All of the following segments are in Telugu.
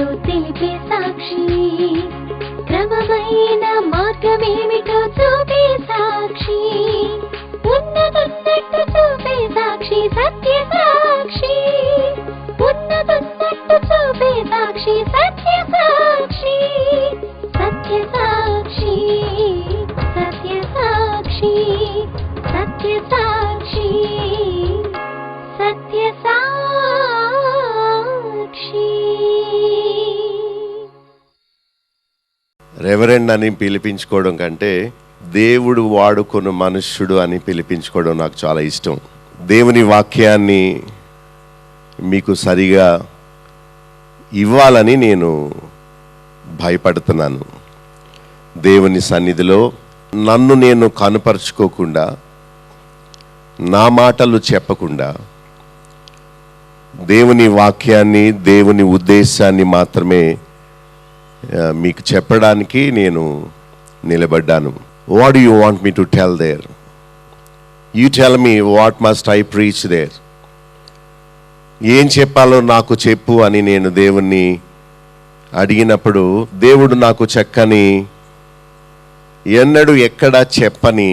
ఏమిటో తెలిపే సాక్షి, క్రమమైన మార్గమేమిటో చూపే సాక్షి, ఉన్నతున్నట్టు చూపే సాక్షి, సత్య సాక్షి, ఉన్నతున్నట్టు చూపే సాక్షి, సత్య సాక్షి, సత్య సాక్షి, సత్య సాక్షి, సత్య సాక్షి, సత్య సాక్షి. రెవరెండ్ అని పిలిపించుకోవడం కంటే దేవుడు వాడుకొను మనుష్యుడు అని పిలిపించుకోవడం నాకు చాలా ఇష్టం. దేవుని వాక్యాన్ని మీకు సరిగా ఇవ్వాలని నేను భయపడుతున్నాను. దేవుని సన్నిధిలో నన్ను నేను కనుపరుచుకోకుండా, నా మాటలు చెప్పకుండా, దేవుని వాక్యాన్ని, దేవుని ఉద్దేశాన్ని మాత్రమే మీకు చెప్పడానికి నేను నిలబడ్డాను. What do you want me to tell there? You tell me what must I preach there. ఏం చెప్పాలో నాకు చెప్పు అని నేను దేవుణ్ణి అడిగినప్పుడు, దేవుడు నాకు చక్కని, ఎన్నడూ ఎక్కడా చెప్పని,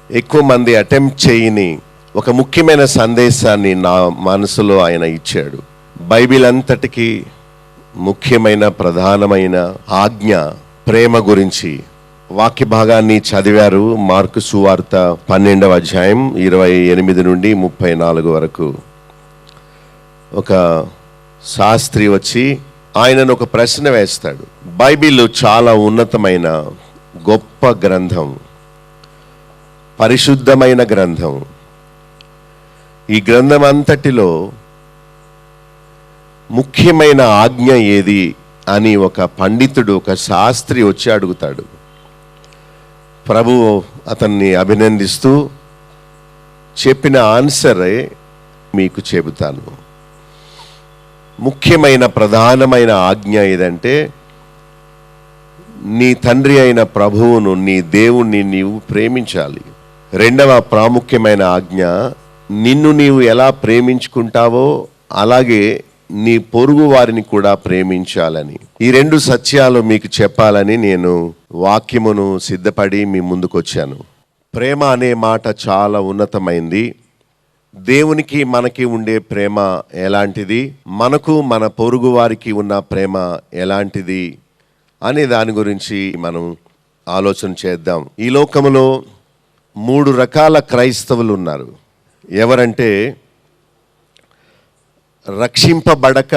ఎక్కువ మంది అటెంప్ట్ చేయని ఒక ముఖ్యమైన సందేశాన్ని నా మనసులో ఆయన ఇచ్చాడు. బైబిల్ అంతటికీ ముఖ్యమైన ప్రధానమైన ఆజ్ఞ ప్రేమ గురించి. వాక్య భాగాన్ని చదివారు. మార్కు సువార్త 12వ అధ్యాయం 28 నుండి 34 వరకు. ఒక శాస్త్రి వచ్చి ఆయనను ఒక ప్రశ్న వేస్తాడు. బైబిల్ చాలా ఉన్నతమైన గొప్ప గ్రంథం, పరిశుద్ధమైన గ్రంథం. ఈ గ్రంథం అంతటిలో ముఖ్యమైన ఆజ్ఞ ఏది అని ఒక పండితుడు, ఒక శాస్త్రి వచ్చి అడుగుతాడు. ప్రభువు అతన్ని అభినందిస్తూ చెప్పిన ఆన్సరే మీకు చెబుతాను. ముఖ్యమైన ప్రధానమైన ఆజ్ఞ ఏదంటే, నీ తండ్రి అయిన ప్రభువును, నీ దేవుణ్ణి నీవు ప్రేమించాలి. రెండవ ప్రాముఖ్యమైన ఆజ్ఞ, నిన్ను నీవు ఎలా ప్రేమించుకుంటావో అలాగే నీ పొరుగు వారిని కూడా ప్రేమించాలని. ఈ రెండు సత్యాలు మీకు చెప్పాలని నేను వాక్యమును సిద్ధపడి మీ ముందుకు వచ్చాను. ప్రేమ అనే మాట చాలా ఉన్నతమైంది. దేవునికి మనకి ఉండే ప్రేమ ఎలాంటిది, మనకు మన పొరుగు వారికి ఉన్న ప్రేమ ఎలాంటిది అనే దాని గురించి మనం ఆలోచన చేద్దాం. ఈ లోకములో 3 రకాల క్రైస్తవులు ఉన్నారు. ఎవరంటే, రక్షింపబడక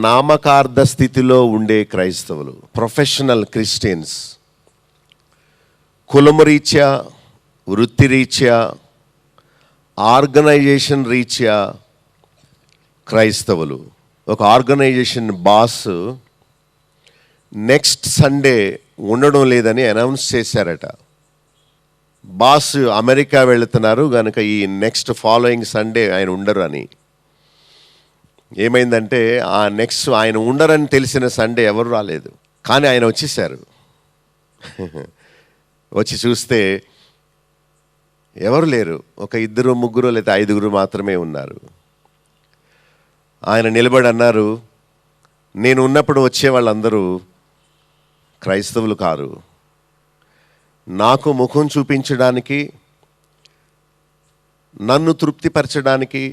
నామకార్థ స్థితిలో ఉండే క్రైస్తవులు, ప్రొఫెషనల్ క్రిస్టియన్స్. కులము రీత్యా, వృత్తి రీత్యా, ఆర్గనైజేషన్ రీత్యా క్రైస్తవులు. ఒక ఆర్గనైజేషన్ బాస్ నెక్స్ట్ సండే ఉండడం లేదని అనౌన్స్ చేశారట. బాస్ అమెరికా వెళుతున్నారు కనుక ఈ నెక్స్ట్ ఫాలోయింగ్ సండే ఆయన ఉండరు అని. ఏమైందంటే, ఆ నెక్స్ట్ ఆయన ఉండరని తెలిసిన సండే ఎవరు రాలేదు, కానీ ఆయన వచ్చేసారు. వచ్చి చూస్తే ఎవరు లేరు. ఒక 2, 3 లేదా 5 మాత్రమే ఉన్నారు. ఆయన నిలబడి అన్నారు, నేను ఉన్నప్పుడు వచ్చే వాళ్ళందరూ క్రైస్తవులు కారు. నాకు ముఖం చూపించడానికి, నన్ను తృప్తిపరచడానికి,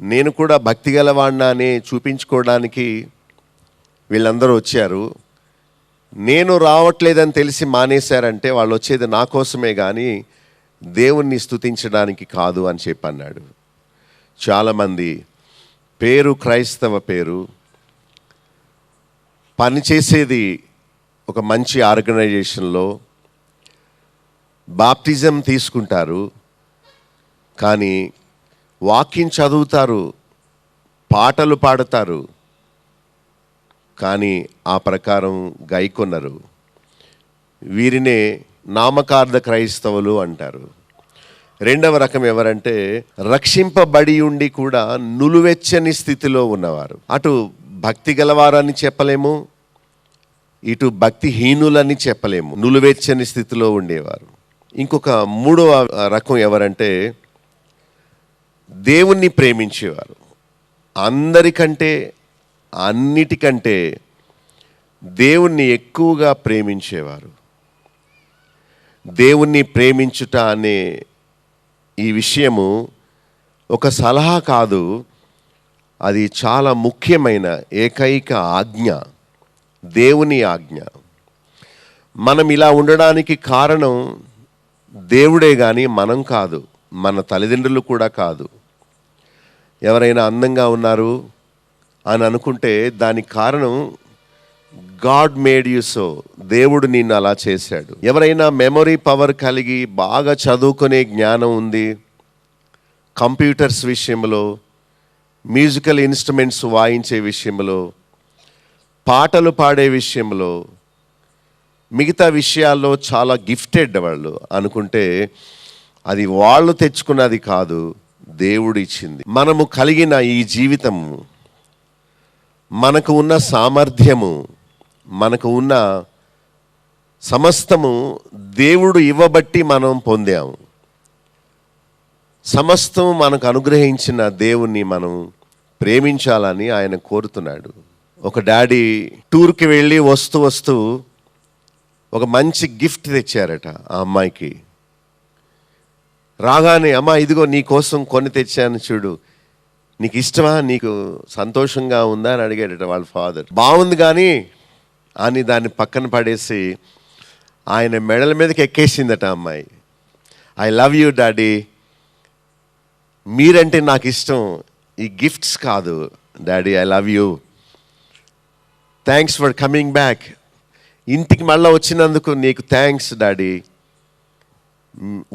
నేను కూడా భక్తి గలవాడినా అని చూపించుకోవడానికి వీళ్ళందరూ వచ్చారు. నేను రావట్లేదని తెలిసి మానేశారంటే వాళ్ళు వచ్చేది నా కోసమే కానీ దేవుణ్ణి స్తుతించడానికి కాదు అని చెప్పి అన్నాడు. చాలామంది పేరు క్రైస్తవ పేరు, పనిచేసేది ఒక మంచి ఆర్గనైజేషన్లో, బాప్టిజం తీసుకుంటారు, కానీ వాక్యం చదువుతారు, పాటలు పాడతారు, కానీ ఆ ప్రకారం గైకొనరు. వీరినే నామకార్థ క్రైస్తవులు అంటారు. రెండవ రకం ఎవరంటే, రక్షింపబడి ఉండి కూడా నులువెచ్చని స్థితిలో ఉన్నవారు. అటు భక్తి గలవారని చెప్పలేము, ఇటు భక్తిహీనులని చెప్పలేము. నులువెచ్చని స్థితిలో ఉండేవారు. ఇంకొక 3వ రకం ఎవరంటే, దేవుణ్ణి ప్రేమించేవారు. అందరికంటే అన్నిటికంటే దేవుణ్ణి ఎక్కువగా ప్రేమించేవారు. దేవుణ్ణి ప్రేమించుట అనే ఈ విషయము ఒక సలహా కాదు, అది చాలా ముఖ్యమైన ఏకైక ఆజ్ఞ, దేవుని ఆజ్ఞ. మనం ఇలా ఉండడానికి కారణం దేవుడే కానీ మనం కాదు, మన తల్లిదండ్రులు కూడా కాదు. ఎవరైనా అందంగా ఉన్నారు అని అనుకుంటే దానికి కారణం గాడ్ మేడ్ యు సో, దేవుడు నిన్ను అలా చేశాడు. ఎవరైనా మెమొరీ పవర్ కలిగి బాగా చదువుకునే జ్ఞానం ఉంది, కంప్యూటర్స్ విషయంలో, మ్యూజికల్ ఇన్స్ట్రుమెంట్స్ వాయించే విషయంలో, పాటలు పాడే విషయంలో, మిగతా విషయాల్లో చాలా గిఫ్టెడ్ వాళ్ళు అనుకుంటే అది వాళ్ళు తెచ్చుకున్నది కాదు, దేవుడు ఇచ్చింది. మనము కలిగిన ఈ జీవితము, మనకు ఉన్న సామర్థ్యము, మనకు ఉన్న సమస్తము దేవుడు ఇవ్వబట్టి మనం పొందాము. సమస్తం మనకు అనుగ్రహించిన దేవుణ్ణి మనం ప్రేమించాలని ఆయన కోరుతున్నాడు. ఒక డాడీ టూర్కి వెళ్ళి వస్తూ ఒక మంచి గిఫ్ట్ తెచ్చారట ఆ అమ్మాయికి. రాగానే, అమ్మా ఇదిగో నీ కోసం కొని తెచ్చాను చూడు, నీకు ఇష్టమా, నీకు సంతోషంగా ఉందా అని అడిగాడట వాళ్ళ ఫాదర్. బాగుంది కానీ అని దాన్ని పక్కన పడేసి ఆయన మెడల మీదకి ఎక్కేసిందట అమ్మాయి. ఐ లవ్ యూ డాడీ, మీరంటే నాకు ఇష్టం, ఈ గిఫ్ట్స్ కాదు daddy, I love you, thanks for coming back, ఇంటికి మళ్ళీ వచ్చినందుకు నీకు thanks daddy,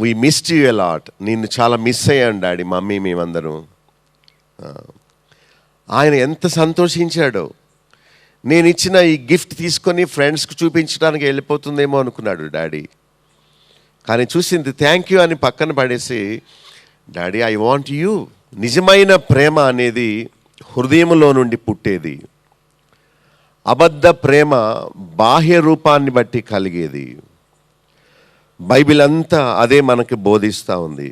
we missed you a lot, నిన్ను చాలా మిస్ అయ్యాను డాడీ, మమ్మీ మేమందరం. ఆయన ఎంత సంతోషించాడో. నేను ఇచ్చిన ఈ గిఫ్ట్ తీసుకొని ఫ్రెండ్స్కి చూపించడానికి వెళ్ళిపోతుందేమో అనుకున్నాడు డాడీ, కానీ చూసింది థ్యాంక్ యూ అని పక్కన పడేసి, డాడీ ఐ వాంట్ యూ. నిజమైన ప్రేమ అనేది హృదయంలో నుండి పుట్టేది. అబద్ధ ప్రేమ బాహ్య రూపాన్ని బట్టి కలిగేది. బైబిల్ అంతా అదే మనకి బోధిస్తూ ఉంది.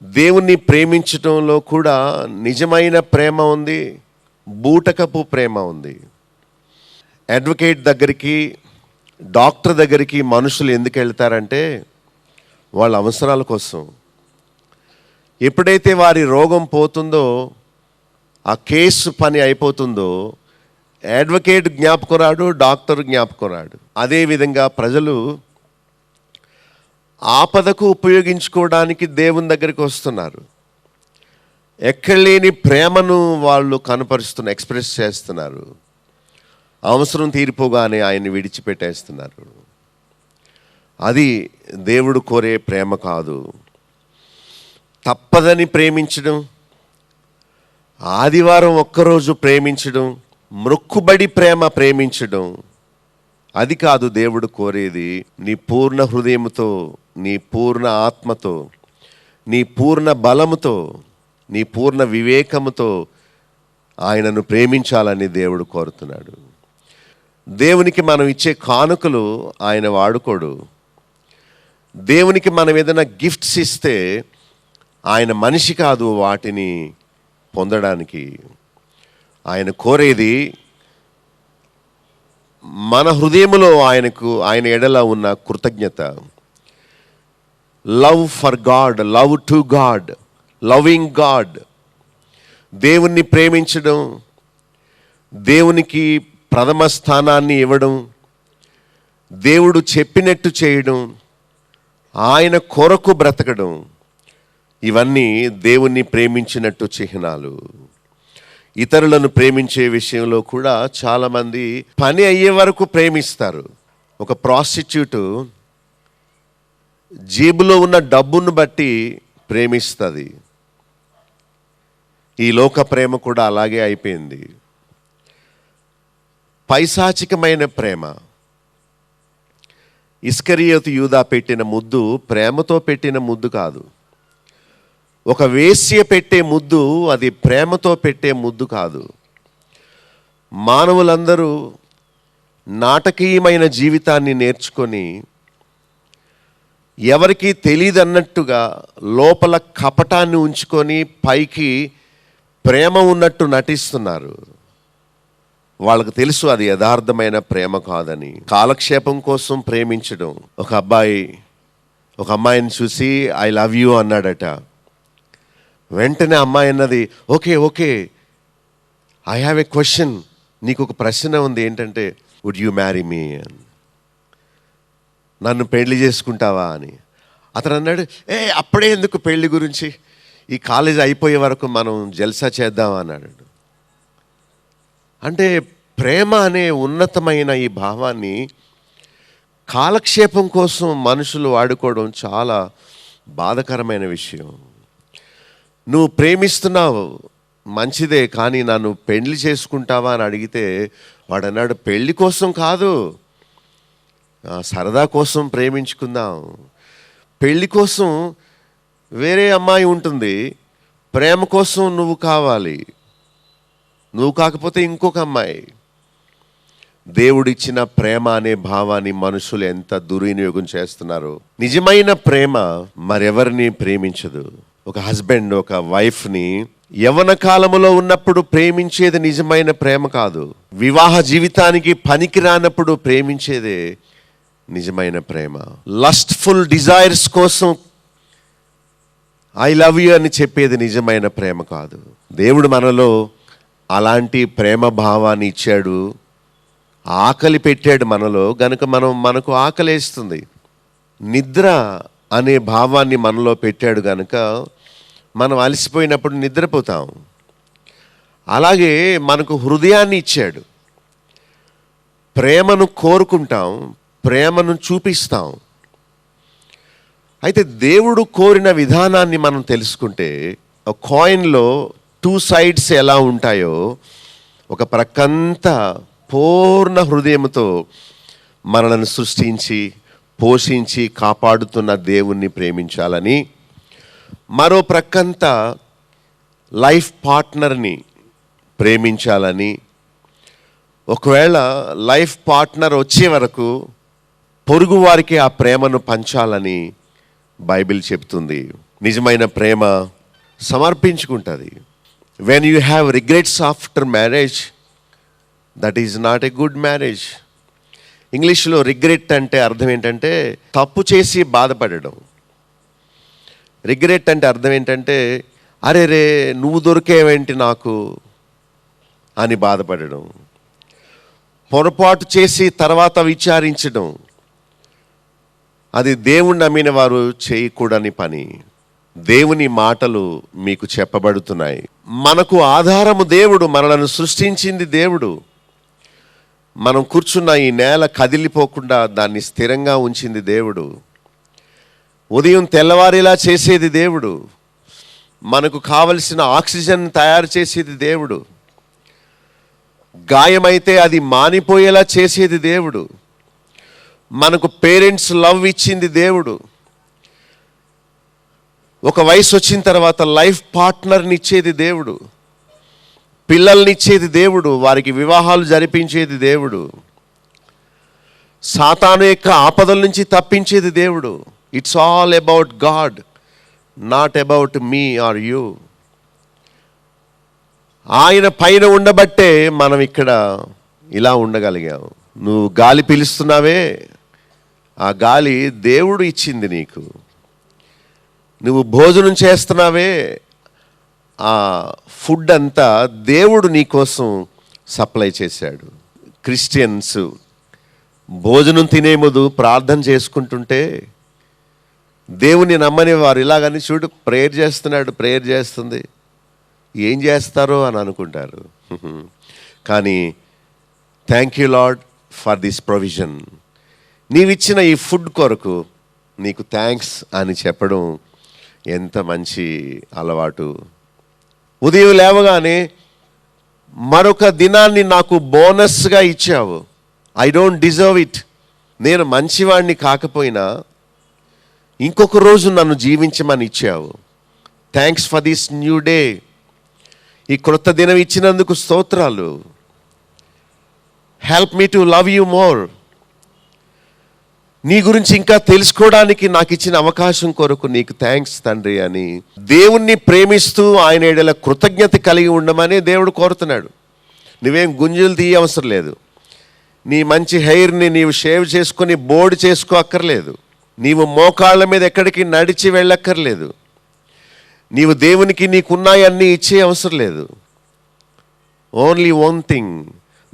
దేవుణ్ణి ప్రేమించటంలో కూడా నిజమైన ప్రేమ ఉంది, బూటకపు ప్రేమ ఉంది. అడ్వకేట్ దగ్గరికి, డాక్టర్ దగ్గరికి మనుషులు ఎందుకు వెళ్తారంటే వాళ్ళ అవసరాల కోసం. ఎప్పుడైతే వారి రోగం పోతుందో, ఆ కేసు పని అయిపోతుందో, అడ్వకేట్ జ్ఞాపకం రాడు, డాక్టర్ జ్ఞాపకం రాడు. అదేవిధంగా ప్రజలు ఆపదకు ఉపయోగించుకోవడానికి దేవుని దగ్గరికి వస్తున్నారు. ఎక్కడలేని ప్రేమను వాళ్ళు ఎక్స్ప్రెస్ చేస్తున్నారు. అవసరం తీరిపోగానే ఆయన్ని విడిచిపెట్టేస్తున్నారు. అది దేవుడు కోరే ప్రేమ కాదు. తప్పదని ప్రేమించడం, ఆదివారం ఒక్కరోజు ప్రేమించడం, మొక్కుబడి ప్రేమించడం, అది కాదు దేవుడు కోరేది. నీ పూర్ణ హృదయంతో, నీ పూర్ణ ఆత్మతో, నీ పూర్ణ బలముతో, నీ పూర్ణ వివేకముతో ఆయనను ప్రేమించాలని దేవుడు కోరుతున్నాడు. దేవునికి మనం ఇచ్చే కానుకలు ఆయన వాడుకోడు. దేవునికి మనం ఏదైనా గిఫ్ట్స్ ఇస్తే ఆయన మనిషి కాదు వాటిని పొందడానికి. ఆయన కోరేది మన హృదయములో ఆయన ఎడల ఉన్న కృతజ్ఞత. Love for God, love to God, loving God. దేవుణ్ణి ప్రేమించడం, దేవునికి ప్రథమ స్థానాన్ని ఇవ్వడం, దేవుడు చెప్పినట్టు చేయడం, ఆయన కొరకు బ్రతకడం, ఇవన్నీ దేవుణ్ణి ప్రేమించినట్టు చిహ్నాలు. ఇతరులను ప్రేమించే విషయంలో కూడా చాలామంది పని అయ్యే వరకు ప్రేమిస్తారు. ఒక ప్రాస్టిట్యూటు జేబులో ఉన్న డబ్బును బట్టి ప్రేమిస్తుంది. ఈ లోక ప్రేమ కూడా అలాగే అయిపోయింది. పైశాచికమైన ప్రేమ. ఇస్కరియోతు యూదా పెట్టిన ముద్దు ప్రేమతో పెట్టిన ముద్దు కాదు. ఒక వేశ్య పెట్టే ముద్దు అది ప్రేమతో పెట్టే ముద్దు కాదు. మానవులందరూ నాటకీయమైన జీవితాన్ని నేర్చుకొని ఎవరికి తెలియదన్నట్టుగా లోపల కపటాన్ని ఉంచుకొని పైకి ప్రేమ ఉన్నట్టు నటిస్తున్నారు. వాళ్ళకు తెలుసు అది యథార్థమైన ప్రేమ కాదని. కాలక్షేపం కోసం ప్రేమించడం. ఒక అమ్మాయిని చూసి ఐ లవ్ యూ అన్నాడట. వెంటనే అమ్మాయి అన్నది, okay okay, I have a question, నీకు ఒక ప్రశ్న ఉంది, ఏంటంటే వుడ్ యూ మ్యారీ మీ అని, నన్ను పెళ్లి చేసుకుంటావా అని. అతను అన్నాడు, అప్పుడే ఎందుకు పెళ్లి గురించి, ఈ కాలేజ్ అయిపోయే వరకు మనం జల్సా చేద్దాం అన్నాడు. అంటే ప్రేమ అనే ఉన్నతమైన ఈ భావాన్ని కాలక్షేపం కోసం మనుషులు వాడుకోవడం చాలా బాధకరమైన విషయం. నువ్వు ప్రేమిస్తున్నావు మంచిదే, కానీ నన్ను పెళ్లి చేసుకుంటావా అని అడిగితే వాడు అన్నాడు, పెళ్లి కోసం కాదు, సరదా కోసం ప్రేమించుకుందాం. పెళ్లి కోసం వేరే అమ్మాయి ఉంటుంది, ప్రేమ కోసం నువ్వు కావాలి, నువ్వు కాకపోతే ఇంకొక అమ్మాయి. దేవుడిచ్చిన ప్రేమ అనే భావాన్ని మనుషులు ఎంత దుర్వినియోగం చేస్తున్నారు. నిజమైన ప్రేమ మరెవరిని ప్రేమించదు. ఒక హస్బెండ్ ఒక వైఫ్ని యవ్వన కాలములో ఉన్నప్పుడు ప్రేమించేది నిజమైన ప్రేమ కాదు. వివాహ జీవితానికి పనికి రానప్పుడు ప్రేమించేదే నిజమైన ప్రేమ. లస్ట్ఫుల్ డిజైర్స్ కోసం ఐ లవ్ యూ అని చెప్పేది నిజమైన ప్రేమ కాదు. దేవుడు మనలో అలాంటి ప్రేమ భావాన్ని ఇచ్చాడు, ఆకలి పెట్టాడు మనలో, గనుక మనకు ఆకలేస్తుంది. నిద్ర అనే భావాన్ని మనలో పెట్టాడు గనుక మనం అలసిపోయినప్పుడు నిద్రపోతాం. అలాగే మనకు హృదయాన్ని ఇచ్చాడు, ప్రేమను కోరుకుంటాం, ప్రేమను చూపిస్తాం. అయితే దేవుడు కోరిన విధానాన్ని మనం తెలుసుకుంటే, ఒక కాయిన్లో 2 సైడ్స్ ఎలా ఉంటాయో, ఒక ప్రక్కంతా పూర్ణ హృదయంతో మనలను సృష్టించి పోషించి కాపాడుతున్న దేవుణ్ణి ప్రేమించాలని, మరో ప్రక్కంతా లైఫ్ పార్ట్నర్ని ప్రేమించాలని, ఒకవేళ లైఫ్ పార్ట్నర్ వచ్చే వరకు పొరుగు వారికి ఆ ప్రేమను పంచాలని బైబిల్ చెప్తుంది. నిజమైన ప్రేమ సమర్పించుకుంటుంది. When you have regrets after marriage, that is not a good marriage. ఇంగ్లీష్లో రిగ్రెట్ అంటే అర్థం ఏంటంటే తప్పు చేసి బాధపడడం. రిగ్రెట్ అంటే అర్థం ఏంటంటే, అరే రే నువ్వు దొరికేవేంటి నాకు అని బాధపడడం. పొరపాటు చేసి తర్వాత విచారించడం, అది దేవుణ్ణి నమ్మిన వారు చేయకూడని పని. దేవుని మాటలు మీకు చెప్పబడుతున్నాయి. మనకు ఆధారము దేవుడు, మనలను సృష్టించింది దేవుడు. మనం కూర్చున్న ఈ నేల కదిలిపోకుండా దాన్ని స్థిరంగా ఉంచింది దేవుడు. ఉదయం తెల్లవారిలా చేసేది దేవుడు. మనకు కావలసిన ఆక్సిజన్ తయారు చేసేది దేవుడు. గాయమైతే అది మానిపోయేలా చేసేది దేవుడు. మనకు పేరెంట్స్ లవ్ ఇచ్చింది దేవుడు. ఒక వయసు వచ్చిన తర్వాత లైఫ్ పార్ట్నర్ని ఇచ్చేది దేవుడు. పిల్లల్ని ఇచ్చేది దేవుడు. వారికి వివాహాలు జరిపించేది దేవుడు. సాతాను యొక్క ఆపదల నుంచి తప్పించేది దేవుడు. It's all about God, not about me or you. ఆయన పైన ఉండబట్టే మనం ఇక్కడ ఇలా ఉండగలిగాం. నువ్వు గాలి పీలుస్తున్నావే, ఆ గాలి దేవుడు ఇచ్చింది నీకు. నువ్వు భోజనం చేస్తున్నావే, ఆ ఫుడ్ అంతా దేవుడు నీకోసం సప్లై చేశాడు. క్రిస్టియన్స్ భోజనం తినే ముందు ప్రార్థన చేసుకుంటుంటే దేవుని నమ్మని వారు ఇలాగని, చూడు ప్రేయర్ చేస్తున్నాడు, ప్రేయర్ చేస్తుంది, ఏం చేస్తారో అని అనుకుంటారు. కానీ thank you lord for this provision, నీవిచ్చిన ఈ ఫుడ్ కొరకు నీకు థ్యాంక్స్ అని చెప్పడం ఎంత మంచి అలవాటు. ఉదయం లేవగానే మరొక దినాన్ని నాకు బోనస్గా ఇచ్చావు. I don't deserve it. నేను మంచివాడిని కాకపోయినా ఇంకొక రోజు నన్ను జీవించమని ఇచ్చావు. Thanks for this new day. ఈ క్రొత్త దినం ఇచ్చినందుకు స్తోత్రాలు. Help me to love you more. నీ గురించి ఇంకా తెలుసుకోవడానికి నాకు ఇచ్చిన అవకాశం కొరకు నీకు థ్యాంక్స్ తండ్రి అని దేవుణ్ణి ప్రేమిస్తూ ఆయన ఎడల కృతజ్ఞత కలిగి ఉండమని దేవుడు కోరుతున్నాడు. నువ్వేం గుంజులు తీయ అవసరం లేదు. నీ మంచి హెయిర్ని నీవు షేవ్ చేసుకొని బోర్డు చేసుకో అక్కర్లేదు. నీవు మోకాళ్ళ మీద ఎక్కడికి నడిచి వెళ్ళక్కర్లేదు. నీవు దేవునికి నీకున్నాయన్నీ ఇచ్చే అవసరం లేదు. Only one thing,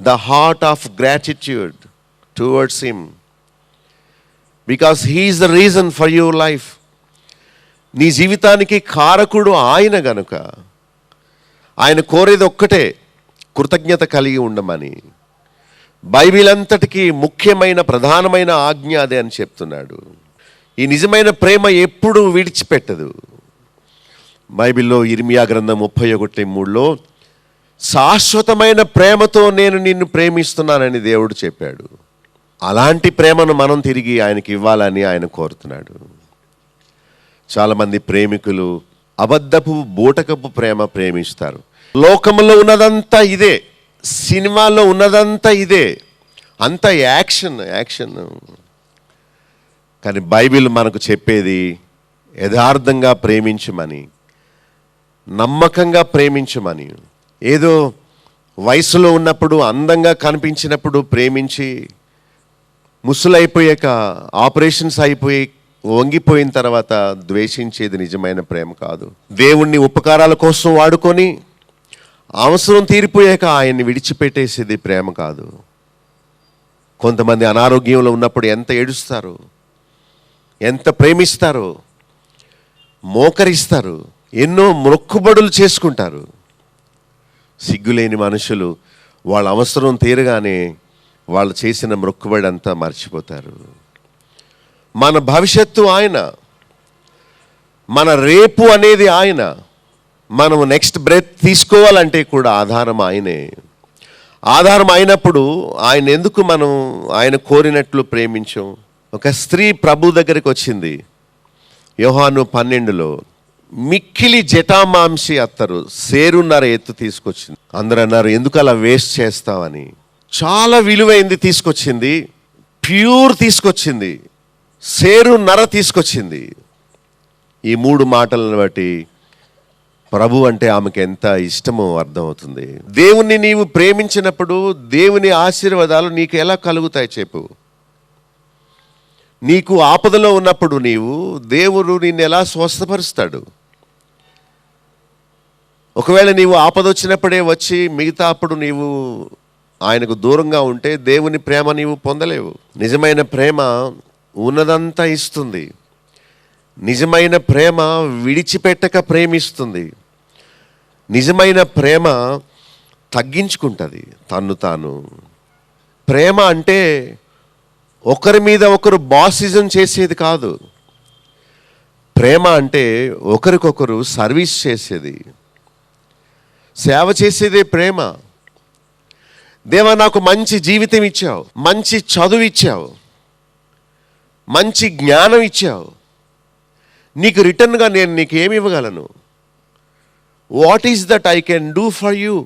the heart of gratitude towards him, because he is the reason for your life. నీ జీవితానికి కారకుడు ఆయన గనుక ఆయన కోరేది ఒక్కటే, కృతజ్ఞత కలిగి ఉండమని. బైబిల్ అంతటికీ ముఖ్యమైన ప్రధానమైన ఆజ్ఞ అదే అని చెప్తున్నాడు. ఈ నిజమైన ప్రేమ ఎప్పుడూ విడిచిపెట్టదు. బైబిల్లో ఇర్మియా గ్రంథం 31:3లో శాశ్వతమైన ప్రేమతో నేను నిన్ను ప్రేమిస్తున్నానని దేవుడు చెప్పాడు. అలాంటి ప్రేమను మనం తిరిగి ఆయనకి ఇవ్వాలని ఆయన కోరుతున్నాడు. చాలామంది ప్రేమికులు అబద్ధపు బూటకపు ప్రేమ ప్రేమిస్తారు. లోకంలో ఉన్నదంతా ఇదే, సినిమాలో ఉన్నదంతా ఇదే, అంత యాక్షన్. కానీ బైబిల్ మనకు చెప్పేది యథార్థంగా ప్రేమించమని, నమ్మకంగా ప్రేమించమని. ఏదో వయసులో ఉన్నప్పుడు అందంగా కనిపించినప్పుడు ప్రేమించి ముసలైపోయాక ఆపరేషన్స్ అయిపోయి వంగిపోయిన తర్వాత ద్వేషించేది నిజమైన ప్రేమ కాదు. దేవుణ్ణి ఉపకారాల కోసం వాడుకొని అవసరం తీరిపోయాక ఆయన్ని విడిచిపెట్టేసేది ప్రేమ కాదు. కొంతమంది అనారోగ్యంలో ఉన్నప్పుడు ఎంత ఏడుస్తారు, ఎంత ప్రేమిస్తారు, మోకరిస్తారు, ఎన్నో మొక్కుబడులు చేసుకుంటారు. సిగ్గులేని మనుషులు వాళ్ళ అవసరం తీరగానే వాళ్ళు చేసిన మొక్కుబడి అంతా మర్చిపోతారు. మన భవిష్యత్తు ఆయన, మన రేపు అనేది ఆయన. మనము నెక్స్ట్ బ్రెత్ తీసుకోవాలంటే కూడా ఆధారం ఆయనే. ఆధారం అయినప్పుడు ఆయన ఎందుకు మనం ఆయన కోరినట్లు ప్రేమించాం? ఒక స్త్రీ ప్రభు దగ్గరికి వచ్చింది యోహాను 12లో. మిక్కిలి జటామాంసి అత్తరు, సేరున్నర ఎత్తు తీసుకొచ్చింది. అందరూ అన్నారు ఎందుకు అలా వేస్ట్ చేస్తావని. చాలా విలువైంది తీసుకొచ్చింది, ప్యూర్ తీసుకొచ్చింది, సేరున్నర తీసుకొచ్చింది. ఈ 3 మాటలను బట్టి ప్రభు అంటే ఆమెకు ఎంత ఇష్టమో అర్థమవుతుంది. దేవుణ్ణి నీవు ప్రేమించినప్పుడు దేవుని ఆశీర్వాదాలు నీకు ఎలా కలుగుతాయి చెప్పు? నీకు ఆపదలో ఉన్నప్పుడు దేవుడు నిన్ను ఎలా స్వస్థపరుస్తాడు? ఒకవేళ నీవు ఆపద వచ్చినప్పుడే వచ్చి మిగతా అప్పుడు నీవు ఆయనకు దూరంగా ఉంటే దేవుని ప్రేమ నీవు పొందలేవు. నిజమైన ప్రేమ ఉన్నదంతా ఇస్తుంది. నిజమైన ప్రేమ విడిచిపెట్టక ప్రేమిస్తుంది. నిజమైన ప్రేమ తగ్గించుకుంటుంది తన్ను తాను. ప్రేమ అంటే ఒకరి మీద ఒకరు బాసిజం చేసేది కాదు. ప్రేమ అంటే ఒకరికొకరు సర్వీస్ చేసేది, సేవ చేసేదే ప్రేమ. దేవా నాకు మంచి జీవితం ఇచ్చావు, మంచి చదువు ఇచ్చావు, మంచి జ్ఞానం ఇచ్చావు, నీకు రిటర్న్గా నేను నీకు ఏమి ఇవ్వగలను? What is that I can do for you?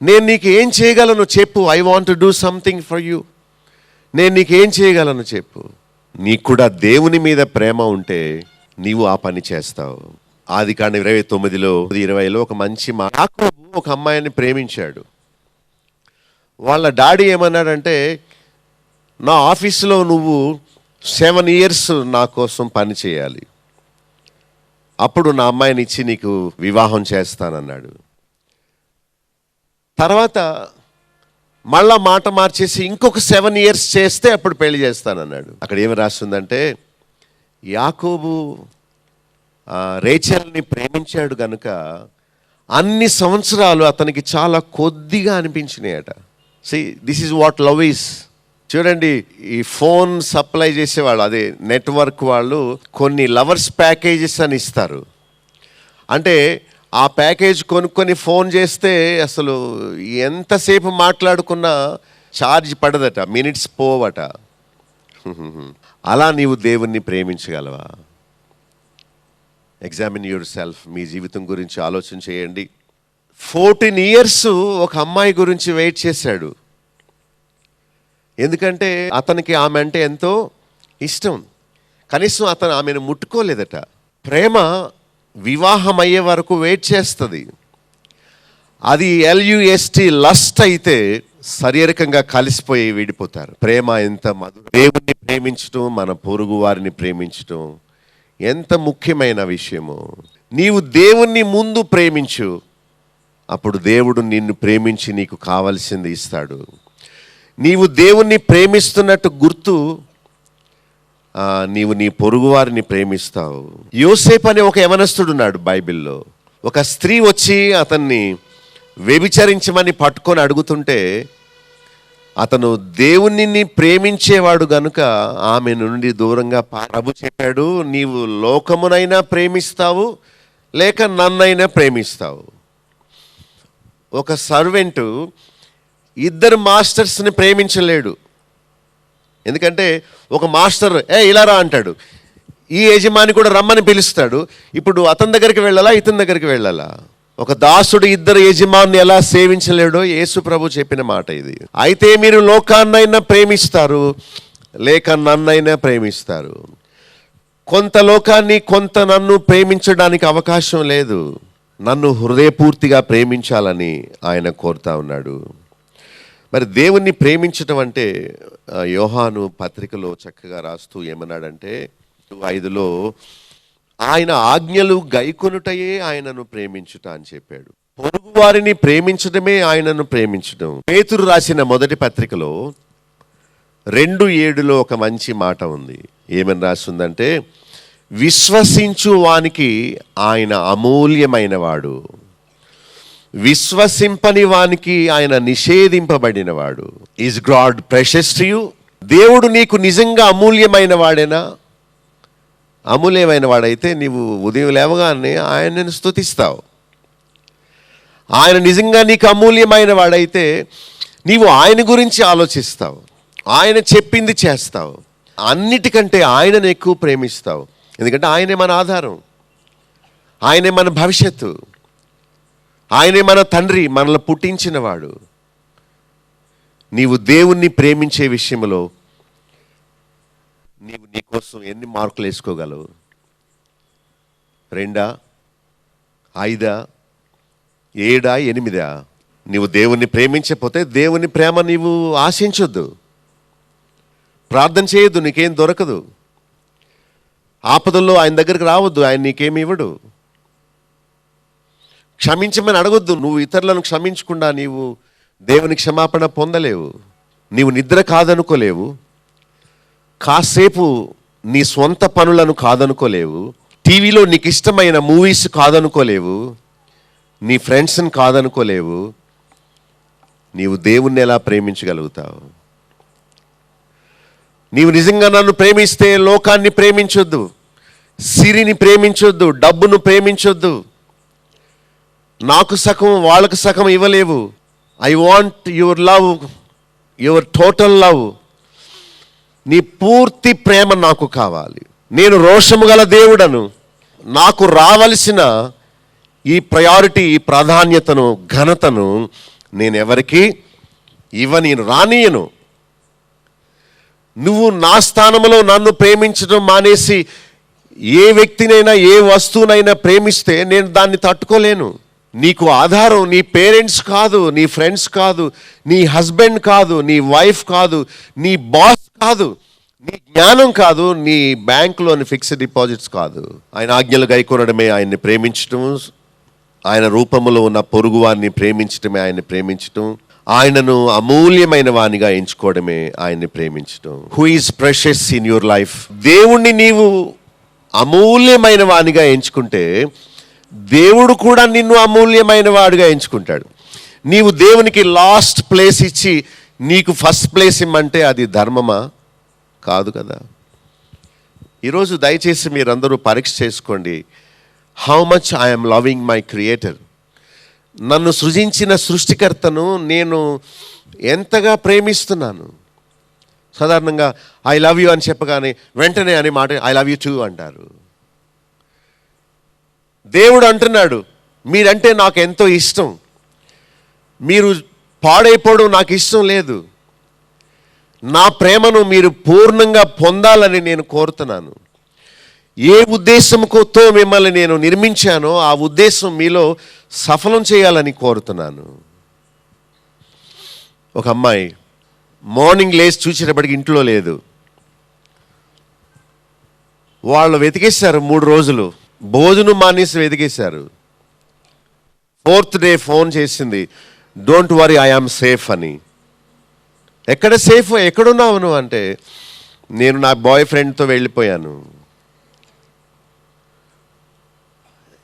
నేను నీకు ఏం చేయగలను చెప్పు. I want to do something for you. నేను నీకు ఏం చేయగలను చెప్పు. నీకు కూడా దేవుని మీద ప్రేమ ఉంటే నీవు ఆ పని చేస్తావు. ఆదికాండం 29:20లో ఒక మంచి యాకోబు ఒక అమ్మాయిని ప్రేమించాడు. వాళ్ళ డాడీ ఏమన్నాడంటే, నా ఆఫీసులో నువ్వు 7 years నా కోసం పని చేయాలి, అప్పుడు నా అమ్మాయిని ఇచ్చి నీకు వివాహం చేస్తానన్నాడు. తర్వాత మళ్ళా మాట మార్చేసి ఇంకొక 7 years చేస్తే అప్పుడు పెళ్లి చేస్తానన్నాడు. అక్కడ ఏమి రాస్తుందంటే, యాకోబు రేచల్ని ప్రేమించాడు కనుక అన్ని సంవత్సరాలు అతనికి చాలా కొద్దిగా అనిపించినాయట. This is what love is. చూడండి, ఈ ఫోన్ సప్లై చేసేవాళ్ళు, అదే నెట్వర్క్ వాళ్ళు కొన్ని లవర్స్ ప్యాకేజెస్ అని ఇస్తారు. అంటే ఆ ప్యాకేజ్ కొనుక్కొని ఫోన్ చేస్తే అసలు ఎంతసేపు మాట్లాడుకున్నా ఛార్జ్ పడదట, మినిట్స్ పోవట. అలా నీవు దేవుణ్ణి ప్రేమించగలవా? Examine your self. మీ జీవితం గురించి ఆలోచన చేయండి. 14 years ఒక అమ్మాయి గురించి వెయిట్ చేశాడు. ఎందుకంటే అతనికి ఆమె అంటే ఎంతో ఇష్టం. కనీసం అతను ఆమెను ముట్టుకోలేదట. ప్రేమ వివాహం అయ్యే వరకు వెయిట్ చేస్తుంది. అది LUST లస్ట్ అయితే శారీరకంగా కలిసిపోయి విడిపోతారు. ప్రేమ ఎంత దేవుణ్ణి ప్రేమించటం, మన పొరుగు వారిని ప్రేమించటం ఎంత ముఖ్యమైన విషయము. నీవు దేవుణ్ణి ముందు ప్రేమించు, అప్పుడు దేవుడు నిన్ను ప్రేమించి నీకు కావలసింది ఇస్తాడు. నీవు దేవుణ్ణి ప్రేమిస్తున్నట్టు గుర్తు నీవు నీ పొరుగువారిని ప్రేమిస్తావు. యోసేపు అనే ఒక యవనస్తుడు ఉన్నాడు బైబిల్లో. ఒక స్త్రీ వచ్చి అతన్ని వ్యభిచరించమని పట్టుకొని అడుగుతుంటే అతను దేవుణ్ణి ప్రేమించేవాడు గనుక ఆమె నుండి దూరంగా ప్రభు చెప్పాడు, నీవు లోకమునైనా ప్రేమిస్తావు లేక నన్నైనా ప్రేమిస్తావు. ఒక సర్వెంటు ఇద్దరు మాస్టర్స్ని ప్రేమించలేడు. ఎందుకంటే ఒక మాస్టర్ ఇలా రా అంటాడు, ఈ యజమాని కూడా రమ్మని పిలుస్తాడు. ఇప్పుడు అతని దగ్గరికి వెళ్ళాలా ఇతని దగ్గరికి వెళ్ళాలా? ఒక దాసుడు ఇద్దరు యజమాని ఎలా సేవించలేడో యేసు ప్రభు చెప్పిన మాట ఇది. అయితే మీరు లోకాన్నైనా ప్రేమిస్తారు లేక నన్నైనా ప్రేమిస్తారు. కొంత లోకాన్ని కొంత నన్ను ప్రేమించడానికి అవకాశం లేదు. నన్ను హృదయపూర్తిగా ప్రేమించాలని ఆయన కోరుతా ఉన్నాడు. మరి దేవుణ్ణి ప్రేమించటం అంటే యోహాను పత్రికలో చక్కగా రాస్తూ ఏమన్నాడంటే 5లో ఆయన ఆజ్ఞలు గైకొనుటయే ఆయనను ప్రేమించుట అని చెప్పాడు. పొరుగు వారిని ప్రేమించడమే ఆయనను ప్రేమించడం. పేతురు రాసిన మొదటి పత్రికలో 2:7లో ఒక మంచి మాట ఉంది. ఏమని రాస్తుందంటే, విశ్వసించు వానికి ఆయన అమూల్యమైన వాడు, విశ్వసింపని వానికి ఆయన నిషేధింపబడినవాడు. Is God precious to you? దేవుడు నీకు నిజంగా అమూల్యమైన వాడేనా? అమూల్యమైన వాడైతే నీవు ఉదయం లేవగానే ఆయనను స్తుతిస్తావు. ఆయన నిజంగా నీకు అమూల్యమైన వాడైతే నీవు ఆయన గురించి ఆలోచిస్తావు, ఆయన చెప్పింది చేస్తావు, అన్నిటికంటే ఆయనను ఎక్కువ ప్రేమిస్తావు. ఎందుకంటే ఆయనే మన ఆధారం, ఆయనే మన భవిష్యత్తు, ఆయనే మన తండ్రి, మనల్ని పుట్టించినవాడు. నీవు దేవుణ్ణి ప్రేమించే విషయంలో నీవు నీకోసం ఎన్ని మార్కులు వేసుకోగలవు? 2, 5, 7, 8? నీవు దేవుణ్ణి ప్రేమించకపోతే దేవుని ప్రేమ నీవు ఆశించొద్దు, ప్రార్థన చేయొద్దు, నీకేం దొరకదు. ఆపదల్లో ఆయన దగ్గరికి రావద్దు, ఆయన నీకేమి ఇవ్వడు. క్షమించమని అడగొద్దు, నువ్వు ఇతరులను క్షమించకుండా నీవు దేవుని క్షమాపణ పొందలేవు. నీవు నిద్ర కాదనుకోలేవు, కాసేపు నీ స్వంత పనులను కాదనుకోలేవు, టీవీలో నీకు ఇష్టమైన మూవీస్ కాదనుకోలేవు, నీ ఫ్రెండ్స్ని కాదనుకోలేవు. నీవు దేవుణ్ణి ఎలా ప్రేమించగలుగుతావు? నీవు నిజంగా నన్ను ప్రేమిస్తే లోకాన్ని ప్రేమించొద్దు, సిరిని ప్రేమించొద్దు, డబ్బును ప్రేమించొద్దు. నాకు సగం వాళ్ళకు సగం ఇవ్వలేవు. I want your love, your total love. నీ పూర్తి ప్రేమ నాకు కావాలి. నేను రోషము గల దేవుడను, నాకు రావలసిన ఈ ప్రయారిటీ, ఈ ప్రాధాన్యతను, ఘనతను నేను ఎవరికి నేను రానియను. నువ్వు నా స్థానంలో నన్ను ప్రేమించడం మానేసి ఏ వ్యక్తినైనా ఏ వస్తువునైనా ప్రేమిస్తే నేను దాన్ని తట్టుకోలేను. నీకు ఆధారం నీ పేరెంట్స్ కాదు, నీ ఫ్రెండ్స్ కాదు, నీ హస్బెండ్ కాదు, నీ వైఫ్ కాదు, నీ బాస్ కాదు, నీ జ్ఞానం కాదు, నీ బ్యాంకులోని ఫిక్స్డ్ డిపాజిట్స్ కాదు. ఆయన ఆజ్ఞలు గైకొనడమే ఆయన్ని ప్రేమించటం, ఆయన రూపములో ఉన్న పొరుగువాన్ని ప్రేమించటమే ఆయన్ని ప్రేమించటం, ఆయనను అమూల్యమైన వానిగా ఎంచుకోవడమే ఆయన్ని ప్రేమించటం. Who is precious in your life? దేవుణ్ణి నీవు అమూల్యమైన వానిగా ఎంచుకుంటే దేవుడు కూడా నిన్ను అమూల్యమైన వాడిగా ఎంచుకుంటాడు. నీవు దేవునికి లాస్ట్ ప్లేస్ ఇచ్చి నీకు ఫస్ట్ ప్లేస్ ఇమ్మంటే అది ధర్మమా? కాదు కదా. ఈరోజు దయచేసి మీరందరూ పరీక్ష చేసుకోండి. How much I'm loving my creator? నన్ను సృజించిన సృష్టికర్తను నేను ఎంతగా ప్రేమిస్తున్నాను? సాధారణంగా ఐ లవ్ యూ అని చెప్పగానే వెంటనే అనే మాట ఐ లవ్ యూ టూ అంటారు. దేవుడు అంటున్నాడు, మీరంటే నాకు ఎంతో ఇష్టం, మీరు పాడైపోవడం నాకు ఇష్టం లేదు, నా ప్రేమను మీరు పూర్ణంగా పొందాలని నేను కోరుతున్నాను. ఏ ఉద్దేశంతో మిమ్మల్ని నేను నిర్మించానో ఆ ఉద్దేశం మీలో సఫలం చేయాలని కోరుతున్నాను. ఒక అమ్మాయి మార్నింగ్ లేచి చూసేటప్పటికి ఇంట్లో లేదు. వాళ్ళు వెతికేశారు 3 రోజులు, భోజనం మానేసి వెతికేశారు. 4th డే ఫోన్ చేసింది, don't worry I am safe అని. ఎక్కడ సేఫ్, ఎక్కడున్నావు నువ్వు అంటే, నేను నా బాయ్ ఫ్రెండ్తో వెళ్ళిపోయాను.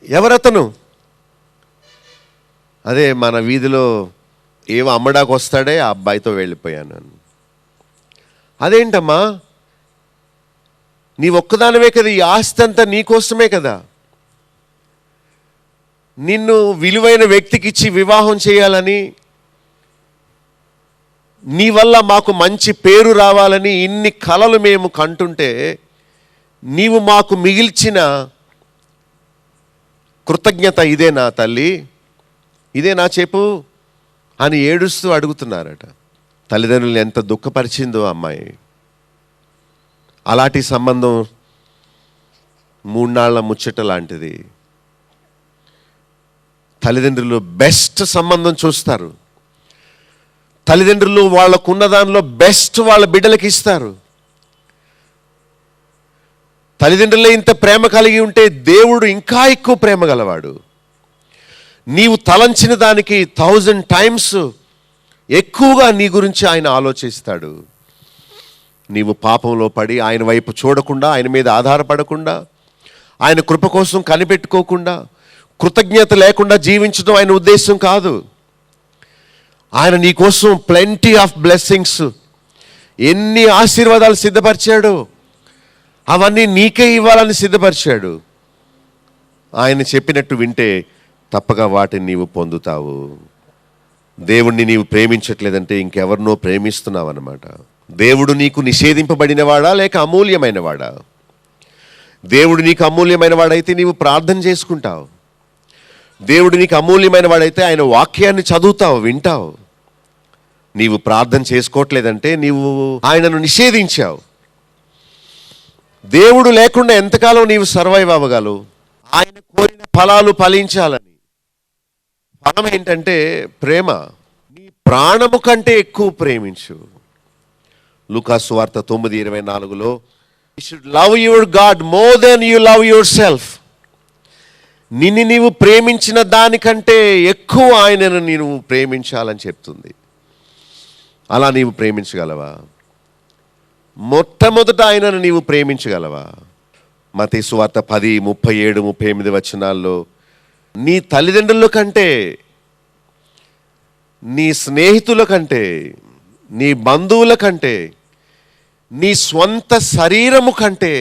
ఎవరతను? అదే మన వీధిలో ఏమో అమ్మడానికి వస్తాడే ఆ అబ్బాయితో వెళ్ళిపోయాను. అదేంటమ్మా, నీ ఒక్కదానివే కదా, ఈ ఆస్తి అంతా నీకోసమే కదా. నిన్ను విలువైన వ్యక్తికి ఇచ్చి వివాహం చేయాలని, నీ వల్ల మాకు మంచి పేరు రావాలని ఇన్ని కలలు మేము కంటుంటే, నీవు మాకు మిగిల్చిన కృతజ్ఞత ఇదేనా తల్లి, ఇదేనా చెప్పు అని ఏడుస్తూ అడుగుతున్నారట. తల్లిదండ్రులు ఎంత దుఃఖపరిచిందో అమ్మాయి. అలాంటి సంబంధం 3 నాళ్ల ముచ్చట లాంటిది. తల్లిదండ్రులు బెస్ట్ సంబంధం చూస్తారు. తల్లిదండ్రులు వాళ్ళకున్న దానిలో బెస్ట్ వాళ్ళ బిడ్డలకి ఇస్తారు. తల్లిదండ్రులే ఇంత ప్రేమ కలిగి ఉంటే దేవుడు ఇంకా ఎక్కువ ప్రేమ గలవాడు. నీవు తలంచిన దానికి 1000 times ఎక్కువగా నీ గురించి ఆయన ఆలోచిస్తాడు. నీవు పాపంలో పడి ఆయన వైపు చూడకుండా, ఆయన మీద ఆధారపడకుండా, ఆయన కృప కోసం కనిపెట్టుకోకుండా, కృతజ్ఞత లేకుండా జీవించడం ఆయన ఉద్దేశం కాదు. ఆయన నీ కోసం ప్లెంటీ ఆఫ్ బ్లెస్సింగ్స్, ఎన్ని ఆశీర్వాదాలు సిద్ధపరిచాడు, అవన్నీ నీకే ఇవ్వాలని సిద్ధపరిచాడు. ఆయన చెప్పినట్టు వింటే తప్పక వాటిని నీవు పొందుతావు. దేవుణ్ణి నీవు ప్రేమించట్లేదంటే ఇంకెవరినో ప్రేమిస్తున్నావు అన్నమాట. దేవుడు నీకు నిషేధింపబడినవాడా లేక అమూల్యమైనవాడా? దేవుడు నీకు అమూల్యమైన వాడైతే నీవు ప్రార్థన చేసుకుంటావు. దేవుడు నీకు అమూల్యమైన వాడైతే ఆయన వాక్యాన్ని చదువుతావు, వింటావు. నీవు ప్రార్థన చేసుకోవట్లేదంటే నీవు ఆయనను నిషేధించావు. దేవుడు లేకుండా ఎంతకాలం నీవు సర్వైవ్ అవ్వగలవు? ఆయన కోరిన ఫలాలు ఫలించాలని. ఫలం ఏంటంటే ప్రేమ. నీ ప్రాణము కంటే ఎక్కువ ప్రేమించు. లూకాసు వార్త 9:24 you should love your God more than you love your self. నిన్ను నీవు ప్రేమించిన దానికంటే ఎక్కువ ఆయనను నీవు ప్రేమించాలని చెప్తుంది. అలా నీవు ప్రేమించగలవా? మొట్టమొదట ఆయనను నీవు ప్రేమించగలవా? మత్తయి సువార్త 10:37-38 వచనాల్లో నీ తల్లిదండ్రుల కంటే, నీ స్నేహితుల కంటే, నీ బంధువుల కంటే, నీ స్వంత శరీరము కంటే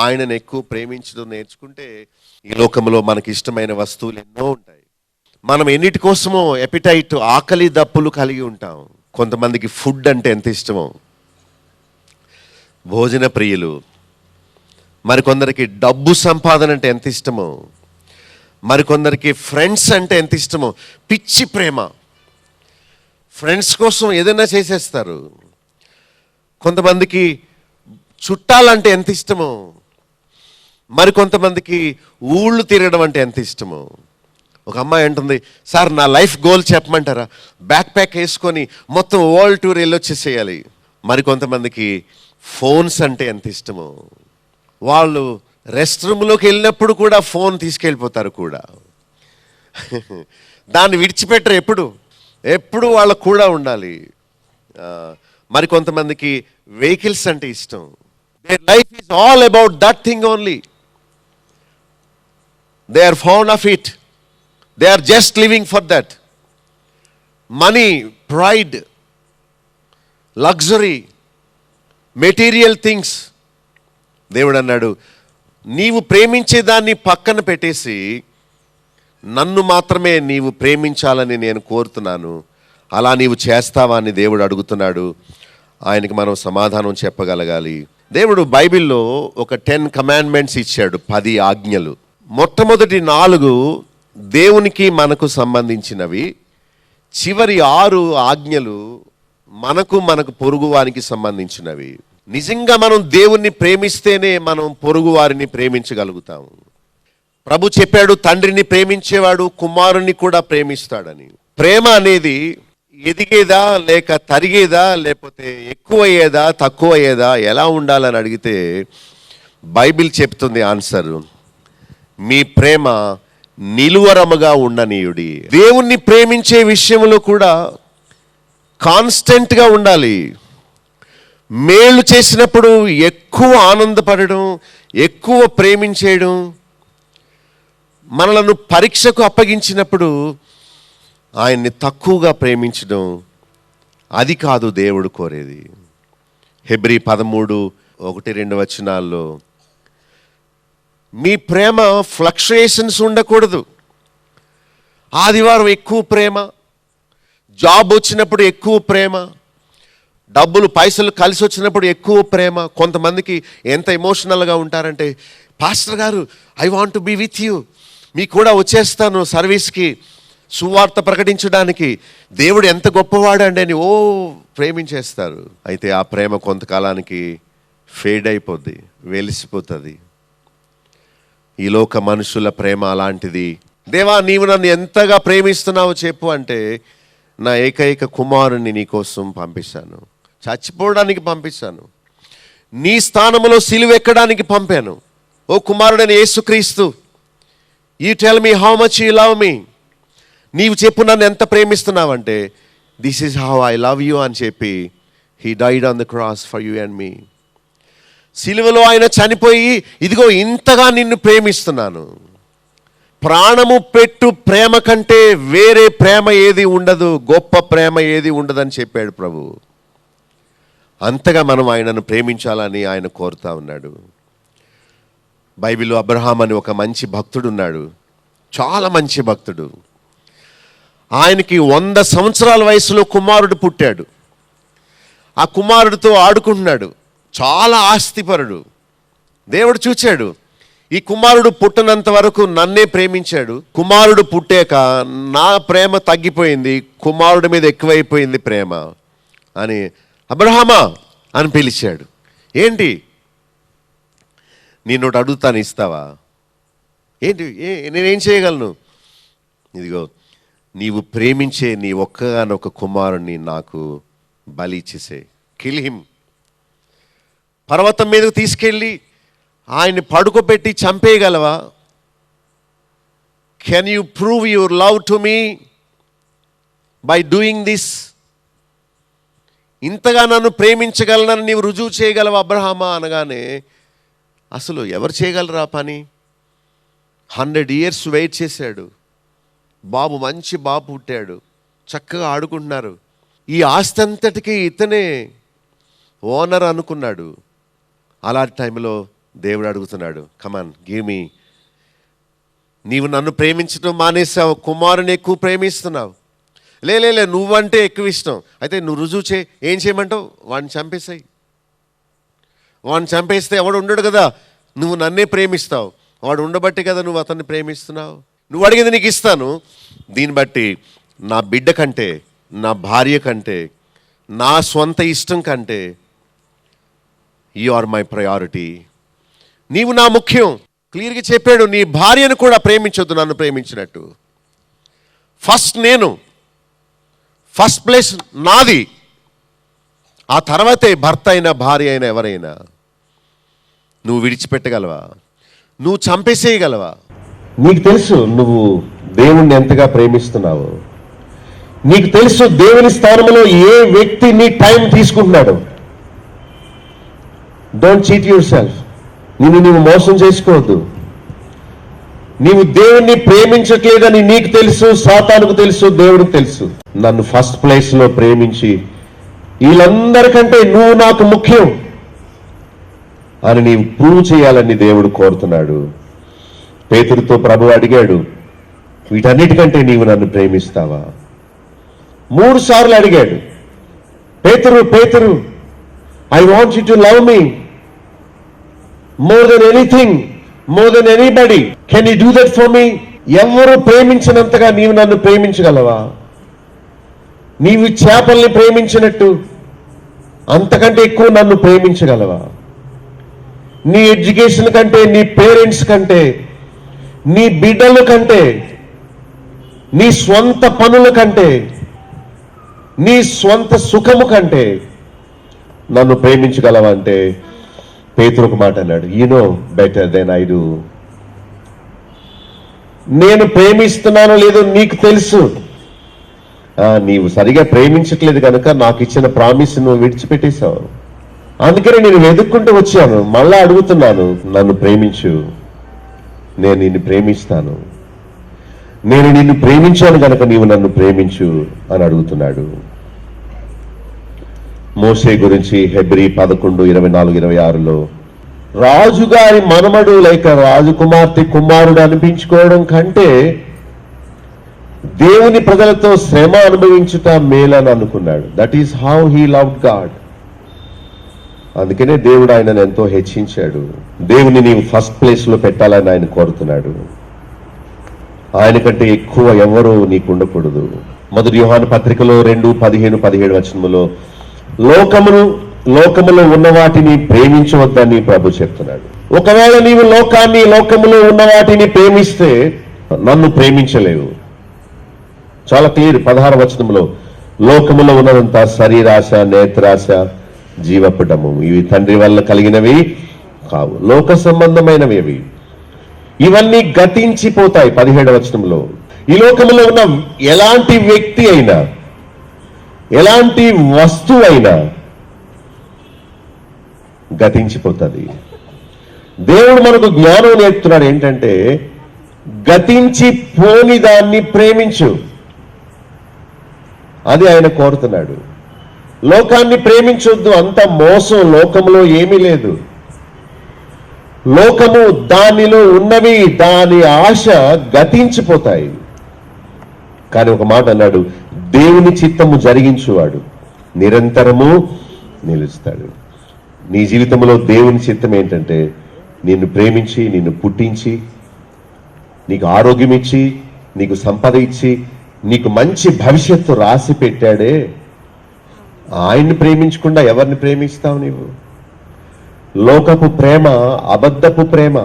ఆయనను ఎక్కువ ప్రేమించడం నేర్చుకుంటే ఈ లోకంలో మనకి ఇష్టమైన వస్తువులు ఎన్నో ఉంటాయి. మనం ఎన్నిటి కోసమో ఎపిటైట్, ఆకలి దప్పులు కలిగి ఉంటాం. కొంతమందికి ఫుడ్ అంటే ఎంత ఇష్టమో, భోజన ప్రియులు. మరికొందరికి డబ్బు సంపాదన అంటే ఎంత ఇష్టమో, మరికొందరికి ఫ్రెండ్స్ అంటే ఎంత ఇష్టమో. పిచ్చి ప్రేమ. ఫ్రెండ్స్ కోసం ఏదైనా చేసేస్తారు. కొంతమందికి చుట్టాలంటే ఎంత ఇష్టమో, మరికొంతమందికి ఊళ్ళు తిరగడం అంటే ఎంత ఇష్టమో. ఒక అమ్మాయి అంటుంది, సార్ నా లైఫ్ గోల్ చెప్పమంటారా? బ్యాక్ ప్యాక్ వేసుకొని మొత్తం వరల్డ్ టూర్ వెళ్ళొచ్చేసేయాలి. మరికొంతమందికి ఫోన్స్ అంటే ఎంత ఇష్టమో. వాళ్ళు రెస్ట్ రూమ్లోకి వెళ్ళినప్పుడు కూడా ఫోన్ తీసుకెళ్ళిపోతారు కూడా. దాన్ని విడిచిపెట్టరు. ఎప్పుడు వాళ్ళకు కూడా ఉండాలి. మరికొంతమందికి వెహికల్స్ అంటే ఇష్టం. Their life is all about that thing only. They are found of it. They are just living for that. Money, pride, luxury, material things. దేవుడు అన్నాడు, నీవు ప్రేమించే దాన్ని పక్కన పెట్టేసి నన్ను మాత్రమే నీవు ప్రేమించాలని నేను కోరుతున్నాను. అలా నీవు చేస్తావా అని దేవుడు అడుగుతున్నాడు. ఆయనకి మనం సమాధానం చెప్పగలగాలి. దేవుడు బైబిల్లో ఒక 10 కమాండ్మెంట్స్ ఇచ్చాడు, 10 ఆజ్ఞలు. మొట్టమొదటి 4 దేవునికి మనకు సంబంధించినవి. చివరి 6 ఆజ్ఞలు మనకు పొరుగువానికి సంబంధించినవి. నిజంగా మనం దేవుణ్ణి ప్రేమిస్తేనే మనం పొరుగు వారిని ప్రేమించగలుగుతాము. ప్రభు చెప్పాడు, తండ్రిని ప్రేమించేవాడు కుమారుని కూడా ప్రేమిస్తాడని. ప్రేమ అనేది ఎదిగేదా లేక తరిగేదా, లేకపోతే ఎక్కువయ్యేదా తక్కువయ్యేదా, ఎలా ఉండాలని అడిగితే బైబిల్ చెప్తుంది ఆన్సర్, మీ ప్రేమ నిలువరముగా ఉండనీయుడి. దేవుణ్ణి ప్రేమించే విషయంలో కూడా కాన్స్టెంట్గా ఉండాలి. మేలు చేసినప్పుడు ఎక్కువ ఆనందపడడం, ఎక్కువ ప్రేమించేయడం, మనలను పరీక్షకు అప్పగించినప్పుడు ఆయన్ని తక్కువగా ప్రేమించడం, అది కాదు దేవుడు కోరేది. హెబ్రీ 13:1-2 మీ ప్రేమ ఫ్లక్చుయేషన్స్ ఉండకూడదు. ఆదివారం ఎక్కువ ప్రేమ, జాబ్ వచ్చినప్పుడు ఎక్కువ ప్రేమ, డబ్బులు పైసలు కలిసి వచ్చినప్పుడు ఎక్కువ ప్రేమ. కొంతమందికి ఎంత ఎమోషనల్గా ఉంటారంటే, పాస్టర్ గారు I want to be with you, మీకు కూడా వచ్చేస్తాను సర్వీస్కి, సువార్త ప్రకటించడానికి, దేవుడు ఎంత గొప్పవాడండి అని ప్రేమించేస్తారు. అయితే ఆ ప్రేమ కొంతకాలానికి ఫేడ్ అయిపోద్ది, వెలిసిపోతుంది. ఈ లోక మనుషుల ప్రేమ అలాంటిది. దేవా నీవు నన్ను ఎంతగా ప్రేమిస్తున్నావో చెప్పు అంటే, నా ఏకైక కుమారుని నీ కోసం పంపిస్తాను, చచ్చిపోవడానికి పంపిస్తాను, నీ స్థానంలో సిలువెక్కడానికి పంపాను. ఓ కుమారుడని Yesukristu, you tell me how much you love me, నీవు చెప్పు నన్ను ఎంత ప్రేమిస్తున్నావంటే, this is how I love you అని చెప్పి he died on the cross for you and me. సిలువలో ఆయన చనిపోయి, ఇదిగో ఇంతగా నిన్ను ప్రేమిస్తున్నాను, ప్రాణము పెట్టు ప్రేమ కంటే వేరే ప్రేమ ఏది ఉండదు, గొప్ప ప్రేమ ఏది ఉండదని చెప్పాడు ప్రభు. అంతగా మనం ఆయనను ప్రేమించాలని ఆయన కోరుతా ఉన్నాడు. బైబిల్లో అబ్రహాం అని ఒక మంచి భక్తుడు ఉన్నాడు, చాలా మంచి భక్తుడు. ఆయనకి 100 సంవత్సరాల వయసులో కుమారుడు పుట్టాడు. ఆ కుమారుడితో ఆడుకుంటున్నాడు, చాలా ఆస్తిపరుడు. దేవుడు చూచాడు, ఈ కుమారుడు పుట్టినంత వరకు నన్నే ప్రేమించాడు, కుమారుడు పుట్టాక నా ప్రేమ తగ్గిపోయింది, కుమారుడి మీద ఎక్కువైపోయింది ప్రేమ అని అబ్రహామా అని పిలిచాడు. ఏంటి నేను అడుగుతాను, ఇస్తావా? ఏంటి నేనేం చేయగలను? ఇదిగో నీవు ప్రేమించే నీ ఒక్కగానొక కుమారుణ్ణి నాకు బలి ఇచ్చేసే, కిల్ హిమ్. పర్వతం మీదకు తీసుకెళ్ళి ఆయన్ని పడుకోబెట్టి చంపేయగలవా? Can you prove your love to me by doing this? ఇంతగా నన్ను ప్రేమించగలనని నీవు రుజువు చేయగలవా అబ్రహామా అనగానే, అసలు ఎవరు చేయగలరా పని? 100 years వెయిట్ చేశాడు. బాబు మంచి బాబు పుట్టాడు, చక్కగా ఆడుకుంటున్నారు. ఈ ఆస్తి అంతటికి ఇతనే ఓనర్ అనుకున్నాడు. అలాంటి టైంలో దేవుడు అడుగుతున్నాడు, కమాన్ గివ్ మీ. నీవు నన్ను ప్రేమించడం మానేసావు, కుమారుని ఎక్కువ ప్రేమిస్తున్నావు. లే నువ్వంటే ఎక్కువ ఇష్టం, అయితే నువ్వు రుజువు చేయి. ఏం చేయమంటావు? వాడిని చంపేసాయి. వాడిని చంపేస్తే ఎవడు ఉండడు కదా, నువ్వు నన్నే ప్రేమిస్తావు, వాడు ఉండబట్టి కదా నువ్వు అతన్ని ప్రేమిస్తున్నావు. నువ్వు అడిగింది నీకు ఇస్తాను. దీన్ని బట్టి నా బిడ్డ కంటే, నా భార్య కంటే, నా స్వంత ఇష్టం కంటే యు ఆర్ మై ప్రయారిటీ, నీవు నా ముఖ్యం. క్లియర్గా చెప్పాడు, నీ భార్యను కూడా ప్రేమించొద్దు నన్ను ప్రేమించినట్టు. ఫస్ట్ నేను, ఫస్ట్ ప్లేస్ నాది, ఆ తర్వాతే భర్త అయినా భార్య అయినా ఎవరైనా. నువ్వు విడిచిపెట్టగలవా? నువ్వు చంపేసేయగలవా? నీకు తెలుసు నువ్వు దేవుణ్ణి ఎంతగా ప్రేమిస్తున్నావు. నీకు తెలుసు దేవుని స్థానంలో ఏ వ్యక్తి నీ టైం తీసుకుంటున్నాడు. Don't cheat your self. నీవు మోసం చేసుకోవద్దు. నీవు దేవుణ్ణి ప్రేమించట్లేదని నీకు తెలుసు, సాతానుకు తెలుసు, దేవుడికి తెలుసు. నన్ను ఫస్ట్ ప్లేస్లో ప్రేమించి వీళ్ళందరికంటే నువ్వు నాకు ముఖ్యం అని నీవు ప్రూవ్ చేయాలని దేవుడు కోరుతున్నాడు. పేతురుతో ప్రభు అడిగాడు, వీటన్నిటికంటే నీవు నన్ను ప్రేమిస్తావా? 3 సార్లు అడిగాడు. పేతురు I want you to love me more than anything, more than anybody. Can you do that for me? ఎవరు ప్రేమించినంతగా నీవు నన్ను ప్రేమించగలవా? నీవు చేపల్ని ప్రేమించినట్టు, అంతకంటే ఎక్కువ నన్ను ప్రేమించగలవా? నీ ఎడ్యుకేషన్ కంటే, నీ పేరెంట్స్ కంటే, నీ బిడ్డల కంటే, నీ స్వంత పనుల కంటే, నీ స్వంత సుఖము కంటే నన్ను ప్రేమించగలవా అంటే పేతురు ఒక మాట అన్నాడు, you know better than I do. నేను ప్రేమిస్తున్నానో లేదో నీకు తెలుసు. నీవు సరిగా ప్రేమించట్లేదు కనుక నాకు ఇచ్చిన ప్రామిస్ నువ్వు విడిచిపెట్టేశావు. అందుకని నేను వెతుక్కుంటూ వచ్చాను, మళ్ళా అడుగుతున్నాను, నన్ను ప్రేమించు, నేను నిన్ను ప్రేమిస్తాను, నేను నిన్ను ప్రేమించాను కనుక నీవు నన్ను ప్రేమించు అని అడుగుతున్నాడు. మోషే గురించి హెబ్రీ 11:24-26లో రాజుగారి మనమడు లేక రాజకుమార్తె కుమారుడు అనిపించుకోవడం కంటే దేవుని ప్రజలతో శ్రమ అనుభవించుట మేలని అనుకున్నాడు. That is how he loved God. అందుకనే దేవుడు ఆయనను ఎంతో హెచ్చించాడు. దేవుని నీవు ఫస్ట్ ప్లేస్ లో పెట్టాలని ఆయన కోరుతున్నాడు. ఆయన కంటే ఎక్కువ ఎవరు నీకు ఉండకూడదు. మొదటి యోహాను పత్రికలో 2:15-17 వచనములో లోకములో ఉన్న వాటిని ప్రేమించవద్దని ప్రభు చెప్తున్నాడు. ఒకవేళ నీవు లోకములో ఉన్న వాటిని ప్రేమిస్తే నన్ను ప్రేమించలేవు. చాలా క్లియర్ 16వ వచనంలో, లోకములో ఉన్నదంతా శరీరాశ, నేత్రాశ, జీవపటము, ఇవి తండ్రి వల్ల కలిగినవి కావు, లోక సంబంధమైనవి అవి. ఇవన్నీ గతించిపోతాయి. 17వ వచనంలో, ఈ లోకములో ఉన్న ఎలాంటి వ్యక్తి అయినా, ఎలాంటి వస్తువు అయినా గతించిపోతుంది. దేవుడు మనకు జ్ఞానం నేర్పుతున్నాడు ఏంటంటే, గతించిపోని దాన్ని ప్రేమించు, అది ఆయన కోరుతున్నాడు. లోకాన్ని ప్రేమించొద్దు, అంత మోసం, లోకంలో ఏమీ లేదు. లోకము, దానిలో ఉన్నవి, దాని ఆశ గతించిపోతాయి. కానీ ఒక మాట అన్నాడు, దేవుని చిత్తము జరిగించువాడు నిరంతరము నిలుస్తాడు. నీ జీవితంలో దేవుని చిత్తం ఏంటంటే, నిన్ను ప్రేమించి, నిన్ను పుట్టించి, నీకు ఆరోగ్యం ఇచ్చి, నీకు సంపద ఇచ్చి, నీకు మంచి భవిష్యత్తు రాసి పెట్టాడే. ఆయన్ని ప్రేమించకుండా ఎవరిని ప్రేమిస్తావు నీవు? లోకపు ప్రేమ అబద్ధపు ప్రేమ.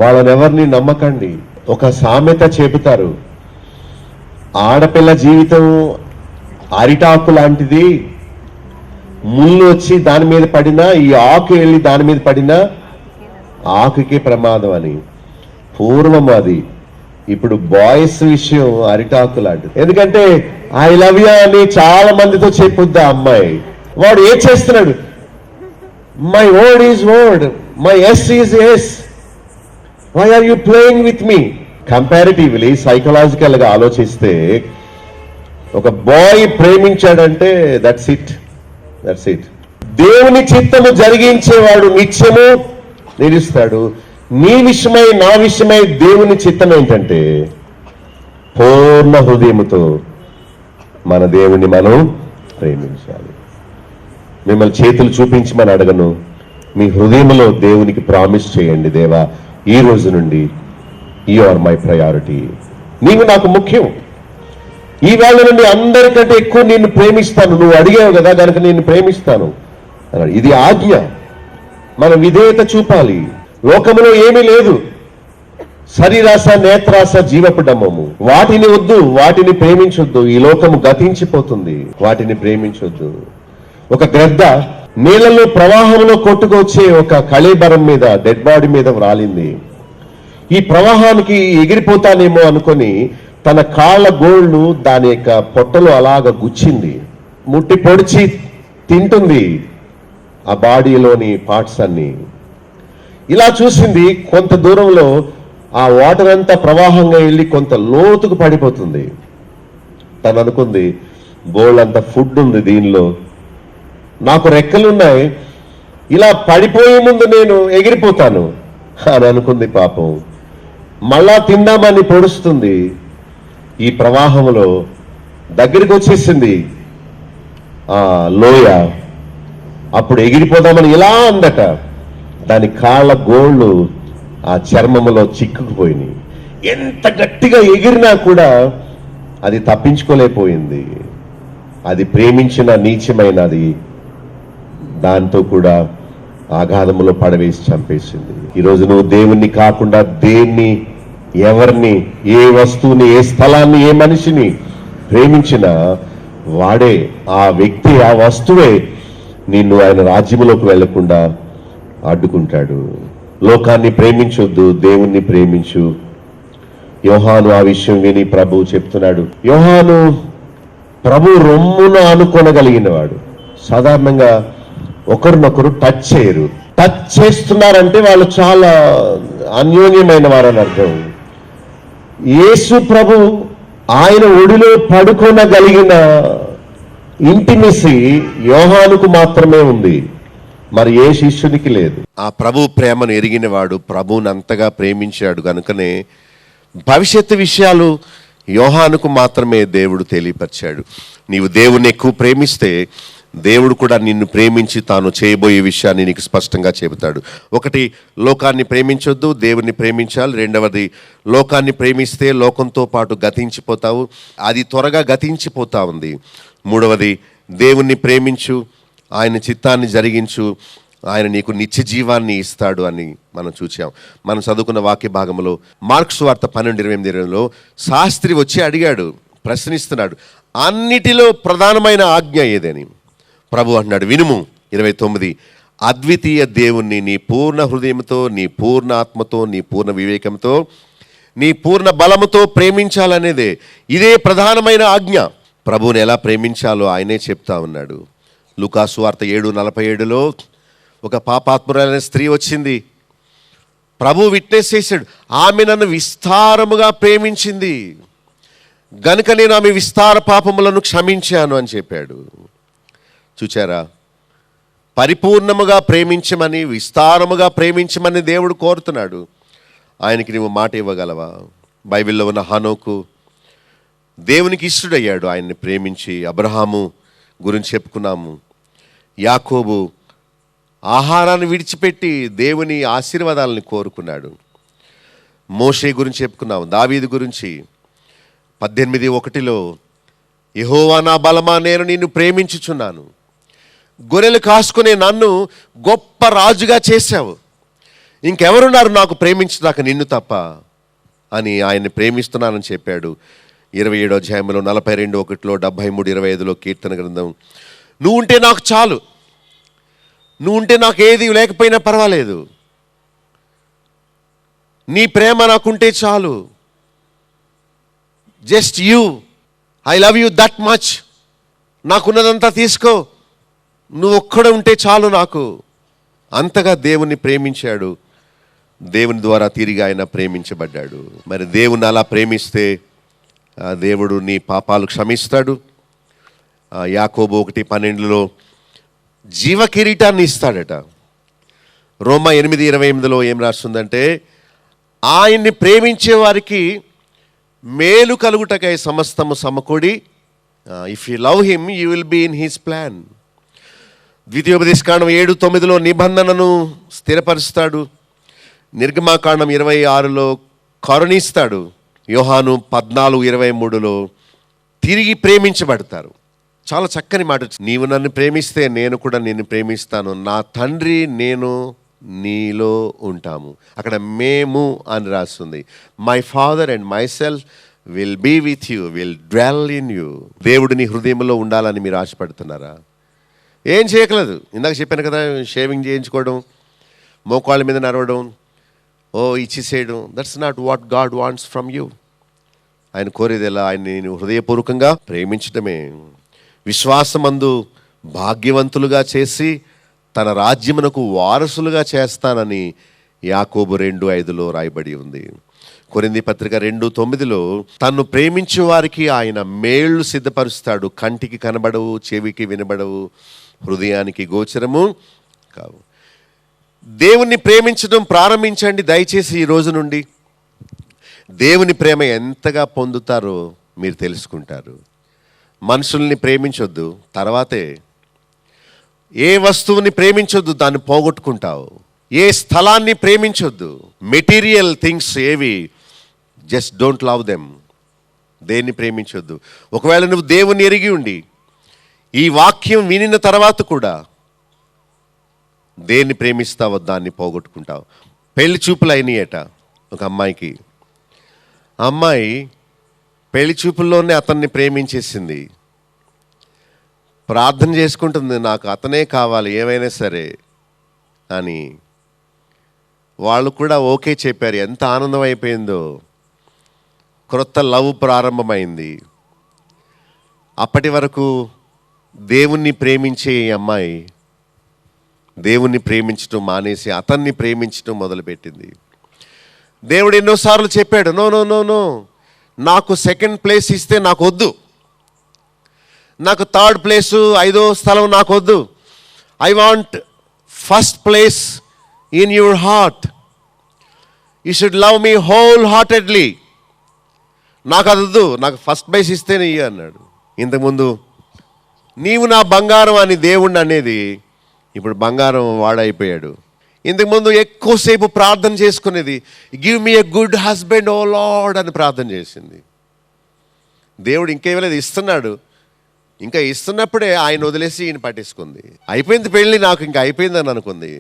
వాళ్ళనెవరిని నమ్మకండి. ఒక సామెత చెబుతారు, ఆడపిల్ల జీవితం అరిటాకు లాంటిది, ముళ్ళు వచ్చి దాని మీద పడినా, ఈ ఆకు వెళ్ళి దాని మీద పడినా ఆకుకే ప్రమాదం అని. పూర్వం అది. ఇప్పుడు బాయ్స్ విషయం అరిటాకు లాంటిది. ఎందుకంటే ఐ లవ్ యూ అని చాలా మందితో చెప్పుద్ది ఆ అమ్మాయి. వాడు ఏం చేస్తున్నాడు? My word is word, my yes is yes, why are you playing with me? Comparatively, psychological గా ఆలోచిస్తే, ఒక బాయ్ ప్రేమించాడంటే దట్స్ ఇట్. దేవుని చిత్తము జరిగించేవాడు నిత్యము నిలుస్తాడు. నీ విషయమై, నా విషయమై దేవుని చిత్తం ఏంటంటే, పూర్ణ హృదయముతో మన దేవుని మనం ప్రేమించాలి. మిమ్మల్ని చేతులు చూపించమని అడగను, మీ హృదయంలో దేవునికి ప్రామిస్ చేయండి, దేవా, ఈ రోజు నుండి యు ఆర్ మై ప్రయారిటీ, నీవు నాకు ముఖ్యం, ఈ వేళ నుండి అందరికంటే ఎక్కువ నిన్ను ప్రేమిస్తాను, నువ్వు అడిగావు కదా కనుక నిన్ను ప్రేమిస్తాను అన్నాడు. ఇది ఆజ్ఞ. మనం విధేయత చూపాలి. లోకములో ఏమీ లేదు, శరీరాశ, నేత్రాశ, జీవపడమము, వాటిని వద్దు, వాటిని ప్రేమించొద్దు. ఈ లోకము గతించిపోతుంది, వాటిని ప్రేమించొద్దు. ఒక గ్రద్ద నీళ్లలో ప్రవాహంలో కొట్టుకొచ్చే ఒక కళేబరం మీద, డెడ్ బాడీ మీద రాలింది. ఈ ప్రవాహానికి ఎగిరిపోతానేమో అనుకొని తన కాళ్ళ గోళ్లు దాని యొక్క పొట్టలో అలాగ గుచ్చింది. ముట్టి పొడిచి తింటుంది ఆ బాడీలోని పార్ట్స్ అన్ని. ఇలా చూసింది. కొంత దూరంలో ఆ వాటర్ అంతా ప్రవాహంగా వెళ్ళి కొంత లోతుకు పడిపోతుంది. తను అనుకుంది, బోల్డ్ ఫుడ్ ఉంది దీనిలో, నాకు రెక్కలున్నాయి, ఇలా పడిపోయే ముందు నేను ఎగిరిపోతాను అని అనుకుంది. పాపం మళ్ళా తిందామని పొడుస్తుంది. ఈ ప్రవాహంలో దగ్గరికి వచ్చేసింది ఆ లోయ. అప్పుడు ఎగిరిపోదామని ఇలా అందట. దాని కాళ్ళ గోళ్ళు ఆ చర్మములో చిక్కుకుపోయినాయి. ఎంత గట్టిగా ఎగిరినా కూడా అది తప్పించుకోలేకపోయింది. అది ప్రేమించిన నీచమైనది దాంతో కూడా ఆఘాధములో పడవేసి చంపేసింది. ఈరోజు నువ్వు దేవుణ్ణి కాకుండా దేన్ని, ఎవరిని, ఏ వస్తువుని, ఏ స్థలాన్ని, ఏ మనిషిని ప్రేమించినా వాడే, ఆ వ్యక్తి, ఆ వస్తువే నిన్ను ఆయన రాజ్యములోకి వెళ్లకుండా అడ్డుకుంటాడు. లోకాన్ని ప్రేమించొద్దు, దేవుణ్ణి ప్రేమించు. యోహాను ఆ విషయం విని ప్రభువు చెప్తున్నాడు. యోహాను ప్రభు రొమ్మును ఆనుకొనగలిగిన వాడు. సాధారణంగా ఒకరినొకరు టచ్ చేయరు. టచ్ చేస్తున్నారంటే వాళ్ళు చాలా అన్యోన్యమైన వారని అర్థం. యేసు ప్రభు ఆయన ఒడిలో పడుకోనగలిగిన ఇంటిమెసీ యోహానుకు మాత్రమే ఉంది, మరి ఏ శిష్యునికి లేదు. ఆ ప్రభు ప్రేమను ఎరిగిన వాడు ప్రభువుని అంతగా ప్రేమించాడు కనుకనే భవిష్యత్తు విషయాలు యోహానుకు మాత్రమే దేవుడు తెలియపరిచాడు. నీవు దేవుణ్ణి ఎక్కువ ప్రేమిస్తే దేవుడు కూడా నిన్ను ప్రేమించి తాను చేయబోయే విషయాన్ని నీకు స్పష్టంగా చెబుతాడు. ఒకటి, లోకాన్ని ప్రేమించొద్దు, దేవుణ్ణి ప్రేమించాలి. రెండవది, లోకాన్ని ప్రేమిస్తే లోకంతో పాటు గతించిపోతావు, అది త్వరగా గతించిపోతా ఉంది. మూడవది, దేవుణ్ణి ప్రేమించు, ఆయన చిత్తాన్ని జరిగించు, ఆయన నీకు నిత్య జీవాన్ని ఇస్తాడు అని మనం చూసాం. మనం చదువుకున్న వాక్య భాగంలో మార్కు సువార్త 12:28లో శాస్త్రి వచ్చి అడిగాడు, ప్రశ్నిస్తున్నాడు, అన్నిటిలో ప్రధానమైన ఆజ్ఞ ఏదని. ప్రభు అంటున్నాడు, వినుము. 29, అద్వితీయ దేవుణ్ణి నీ పూర్ణ హృదయంతో, నీ పూర్ణ ఆత్మతో, నీ పూర్ణ వివేకంతో, నీ పూర్ణ బలముతో ప్రేమించాలనేదే, ఇదే ప్రధానమైన ఆజ్ఞ. ప్రభువుని ఎలా ప్రేమించాలో ఆయనే చెప్తా ఉన్నాడు. లూకా సువార్త 7:47లో ఒక పాపాత్మురాలైన స్త్రీ వచ్చింది. ప్రభు విట్నెస్ చేశాడు, ఆమె నన్ను విస్తారముగా ప్రేమించింది గనుక నేను ఆమె విస్తార పాపములను క్షమించాను అని చెప్పాడు. చూచారా, పరిపూర్ణముగా ప్రేమించమని, విస్తారముగా ప్రేమించమని దేవుడు కోరుతున్నాడు. ఆయనకి నువ్వు మాట ఇవ్వగలవా? బైబిల్లో ఉన్న హనోకు దేవునికి ఇష్టడయ్యాడు ఆయన్ని ప్రేమించి. అబ్రహాము గురించి చెప్పుకున్నాము. యాకోబు ఆహారాన్ని విడిచిపెట్టి దేవుని ఆశీర్వాదాలను కోరుకున్నాడు. మోషే గురించి చెప్పుకున్నాము. దావీదు గురించి 18:1లో యెహోవా నా బలమా, నేను నిన్ను ప్రేమించుచున్నాను, గొర్రెలు కాసుకునే నన్ను గొప్ప రాజుగా చేశావు, ఇంకెవరున్నారు నాకు ప్రేమించదాకా నిన్ను తప్ప అని ఆయన్ని ప్రేమిస్తున్నానని చెప్పాడు. 27వ అధ్యాయంలో 42:1లో 73:25లో కీర్తన గ్రంథం, నువ్వు ఉంటే నాకు చాలు, నువ్వు ఉంటే నాకు ఏది లేకపోయినా పర్వాలేదు, నీ ప్రేమ నాకుంటే చాలు, just you, I love you that much, నాకున్నదంతా తీసుకో, నువ్వు ఒక్కడ ఉంటే చాలు నాకు. అంతగా దేవుణ్ణి ప్రేమించాడు. దేవుని ద్వారా తిరిగి ఆయన ప్రేమించబడ్డాడు. మరి దేవుని అలా ప్రేమిస్తే దేవుడు నీ పాపాలు క్షమిస్తాడు. యాకోబు 1:12లో జీవ కిరీటాన్ని ఇస్తాడట. రోమా 8:28లో ఏం రాస్తుందంటే, ఆయన్ని ప్రేమించే వారికి మేలు కలుగుటకై సమస్తము సమకూడి, if you love him you will be in his plan. ద్వితీయోపదేశకాండం 7:9లో నిబంధనను స్థిరపరుస్తాడు. నిర్గమాకాండం 26లో కరుణిస్తాడు. యోహాను 14:23లో తిరిగి ప్రేమించబడతారు. చాలా చక్కని మాట, నీవు నన్ను ప్రేమిస్తే నేను కూడా నిన్ను ప్రేమిస్తాను, నా తండ్రి నేను నీలో ఉంటాము. అక్కడ మేము అని రాస్తుంది. My father and myself will be with you, will dwell in you. దేవుడు నీ హృదయంలో ఉండాలని మీరు ఆశపడుతున్నారా? ఏం చేయగలదు. ఇందాక చెప్పాను కదా, షేవింగ్ చేయించుకోవడం, మోకాళ్ళ మీద నడవడం, ఇచ్చేసేయడం, that's not what God wants from you. ఆయన కోరేది ఎలా? ఆయన్ని నేను హృదయపూర్వకంగా ప్రేమించడమే. విశ్వాసమందు భాగ్యవంతులుగా చేసి తన రాజ్యమునకు వారసులుగా చేస్తానని యాకోబు 2:5లో రాయబడి ఉంది. కొరింథీ పత్రిక 2:9లో తన్ను ప్రేమించే వారికి ఆయన మేళ్లు సిద్ధపరుస్తాడు, కంటికి కనబడవు, చెవికి వినబడవు, హృదయానికి గోచరము కావు. దేవుణ్ణి ప్రేమించడం ప్రారంభించండి దయచేసి. ఈ రోజు నుండి దేవుని ప్రేమ ఎంతగా పొందుతారో మీరు తెలుసుకుంటారు. మనుషుల్ని ప్రేమించొద్దు, తర్వాతే. ఏ వస్తువుని ప్రేమించొద్దు, దాన్ని పోగొట్టుకుంటావు. ఏ స్థలాన్ని ప్రేమించొద్దు, మెటీరియల్ థింగ్స్ ఏవి, జస్ట్ డోంట్ లవ్ దెమ్. దేన్ని ప్రేమించొద్దు. ఒకవేళ నువ్వు దేవుని ఎరిగి ఉండి ఈ వాక్యం వినిన తర్వాత కూడా దేన్ని ప్రేమిస్తావో దాన్ని పోగొట్టుకుంటావు. పెళ్లి చూపులు అయినాయట ఒక అమ్మాయికి. ఆ అమ్మాయి పెళ్లి చూపుల్లోనే అతన్ని ప్రేమించేసింది. ప్రార్థన చేసుకుంటుంది, నాకు అతనే కావాలి ఏమైనా సరే అని. వాళ్ళు కూడా ఓకే చెప్పారు. ఎంత ఆనందం అయిపోయిందో. క్రొత్త లవ్ ప్రారంభమైంది. అప్పటి వరకు దేవుణ్ణి ప్రేమించే ఈ అమ్మాయి దేవుణ్ణి ప్రేమించడం మానేసి అతన్ని ప్రేమించడం మొదలుపెట్టింది. దేవుడు ఎన్నోసార్లు చెప్పాడు, నో నో నో నో, నాకు సెకండ్ ప్లేస్ ఇస్తే నాకు వద్దు, నాకు థర్డ్ ప్లేసు 5వ స్థలం నాకు వద్దు. I want first place in your heart. You should love me whole heartedly. నాకు అది వద్దు, నాకు ఫస్ట్ ప్లేస్ ఇస్తేనే ఇయ్య అన్నాడు. ఇంతకుముందు నీవు నా బంగారం అని దేవుణ్ణి అనేది ఇప్పుడు బంగారం వాడైపోయాడు. ఇంతకుముందు ఎక్కువసేపు ప్రార్థన చేసుకునేది, give me a good husband O Lord అని ప్రార్థన చేసింది. దేవుడు ఇంకేమలేదు, ఇస్తున్నాడు. ఇంకా ఇస్తున్నప్పుడే ఆయన వదిలేసి ఈయన పట్టేసుకుంది. అయిపోయింది పెళ్ళి, నాకు ఇంకా అయిపోయిందని అనుకుంది.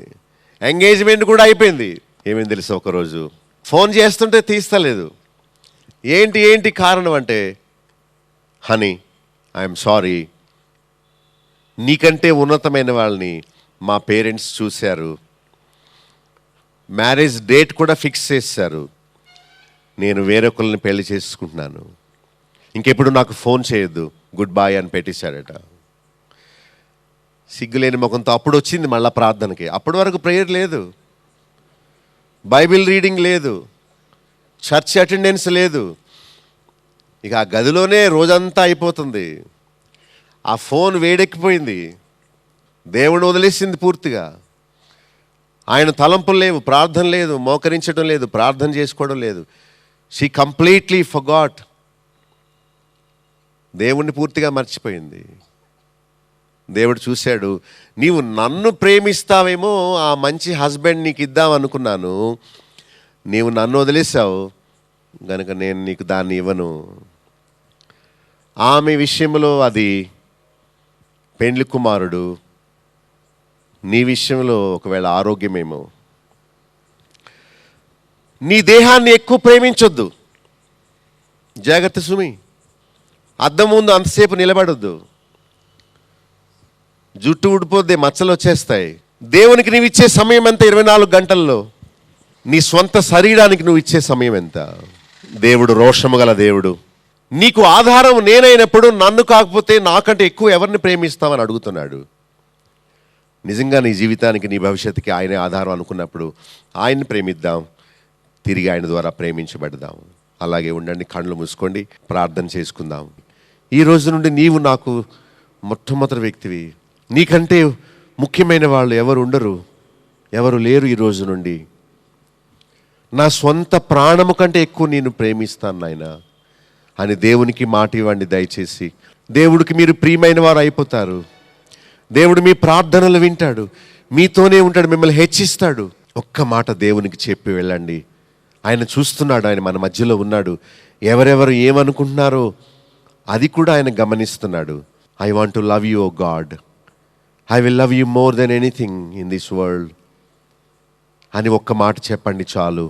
ఎంగేజ్మెంట్ కూడా అయిపోయింది. ఏమేమి తెలుసు, ఒకరోజు ఫోన్ చేస్తుంటే తీస్తలేదు. ఏంటి కారణం అంటే, హనీ ఐఎమ్ సారీ, నీకంటే ఉన్నతమైన వాళ్ళని మా పేరెంట్స్ చూశారు, మ్యారేజ్ డేట్ కూడా ఫిక్స్ చేశారు, నేను వేరొకరిని పెళ్లి చేసుకుంటున్నాను, ఇంకెప్పుడు నాకు ఫోన్ చేయొద్దు, గుడ్ బాయ్ అని పెట్టేశాడట. సిగ్గులేని ముఖంతో అప్పుడు వచ్చింది మళ్ళా ప్రార్థనకి. అప్పటి వరకు ప్రేయర్ లేదు, బైబిల్ రీడింగ్ లేదు, చర్చ్ అటెండెన్స్ లేదు. ఇక ఆ గదిలోనే రోజంతా అయిపోతుంది. ఆ ఫోన్ వేడెక్కిపోయింది. దేవుని వదిలేసింది పూర్తిగా. ఆయన తలంపులు లేవు, ప్రార్థన లేదు, మోకరించడం లేదు, ప్రార్థన చేసుకోవడం లేదు. She completely forgot. దేవుణ్ణి పూర్తిగా మర్చిపోయింది. దేవుడు చూశాడు, నీవు నన్ను ప్రేమిస్తావేమో, ఆ మంచి హస్బెండ్ నీకు ఇద్దాం అనుకున్నాను, నీవు నన్ను వదిలేసావు కనుక నేను నీకు దాన్ని ఇవ్వను. ఆమె విషయంలో అది పెండ్లి కుమారుడు, నీ విషయంలో ఒకవేళ ఆరోగ్యమేమో. నీ దేహాన్ని ఎక్కువ ప్రేమించొద్దు. జాగ్రత్త సుమి. అద్దం ముందు అంతసేపు నిలబడొద్దు. జుట్టు ఊడిపోద్ది, మచ్చలు వచ్చేస్తాయి. దేవునికి నువ్వు ఇచ్చే సమయం ఎంత? 24 గంటల్లో. నీ స్వంత శరీరానికి నువ్వు ఇచ్చే సమయం ఎంత? దేవుడు రోషము గల దేవుడు. నీకు ఆధారం నేనైనప్పుడు నన్ను కాకపోతే నాకంటే ఎక్కువ ఎవరిని ప్రేమిస్తామని అడుగుతున్నాడు. నిజంగా నీ జీవితానికి, నీ భవిష్యత్తుకి ఆయనే ఆధారం అనుకున్నప్పుడు ఆయన్ని ప్రేమిద్దాం, తిరిగి ఆయన ద్వారా ప్రేమించబడదాం. అలాగే ఉండండి, కళ్ళు మూసుకోండి, ప్రార్థన చేసుకుందాం. ఈ రోజు నుండి నీవు నాకు మొట్టమొదటి వ్యక్తివి. నీకంటే ముఖ్యమైన వాళ్ళు ఎవరు ఉండరు, ఎవరు లేరు. ఈ రోజు నుండి నా సొంత ప్రాణము కంటే ఎక్కువ నేను ప్రేమిస్తాను నాయన అని దేవునికి మాట ఇవ్వండి దయచేసి. దేవుడికి మీరు ప్రియమైన వారు అయిపోతారు. దేవుడు మీ ప్రార్థనలు వింటాడు, మీతోనే ఉంటాడు, మిమ్మల్ని హెచ్చిస్తాడు. ఒక్క మాట దేవునికి చెప్పి వెళ్ళండి. ఆయన చూస్తున్నాడు, ఆయన మన మధ్యలో ఉన్నాడు. ఎవరెవరు ఏమనుకుంటున్నారో అది కూడా ఆయన గమనిస్తున్నాడు. I want to love you O God, I will love you more than anything in this world అని ఒక్క మాట చెప్పండి చాలు,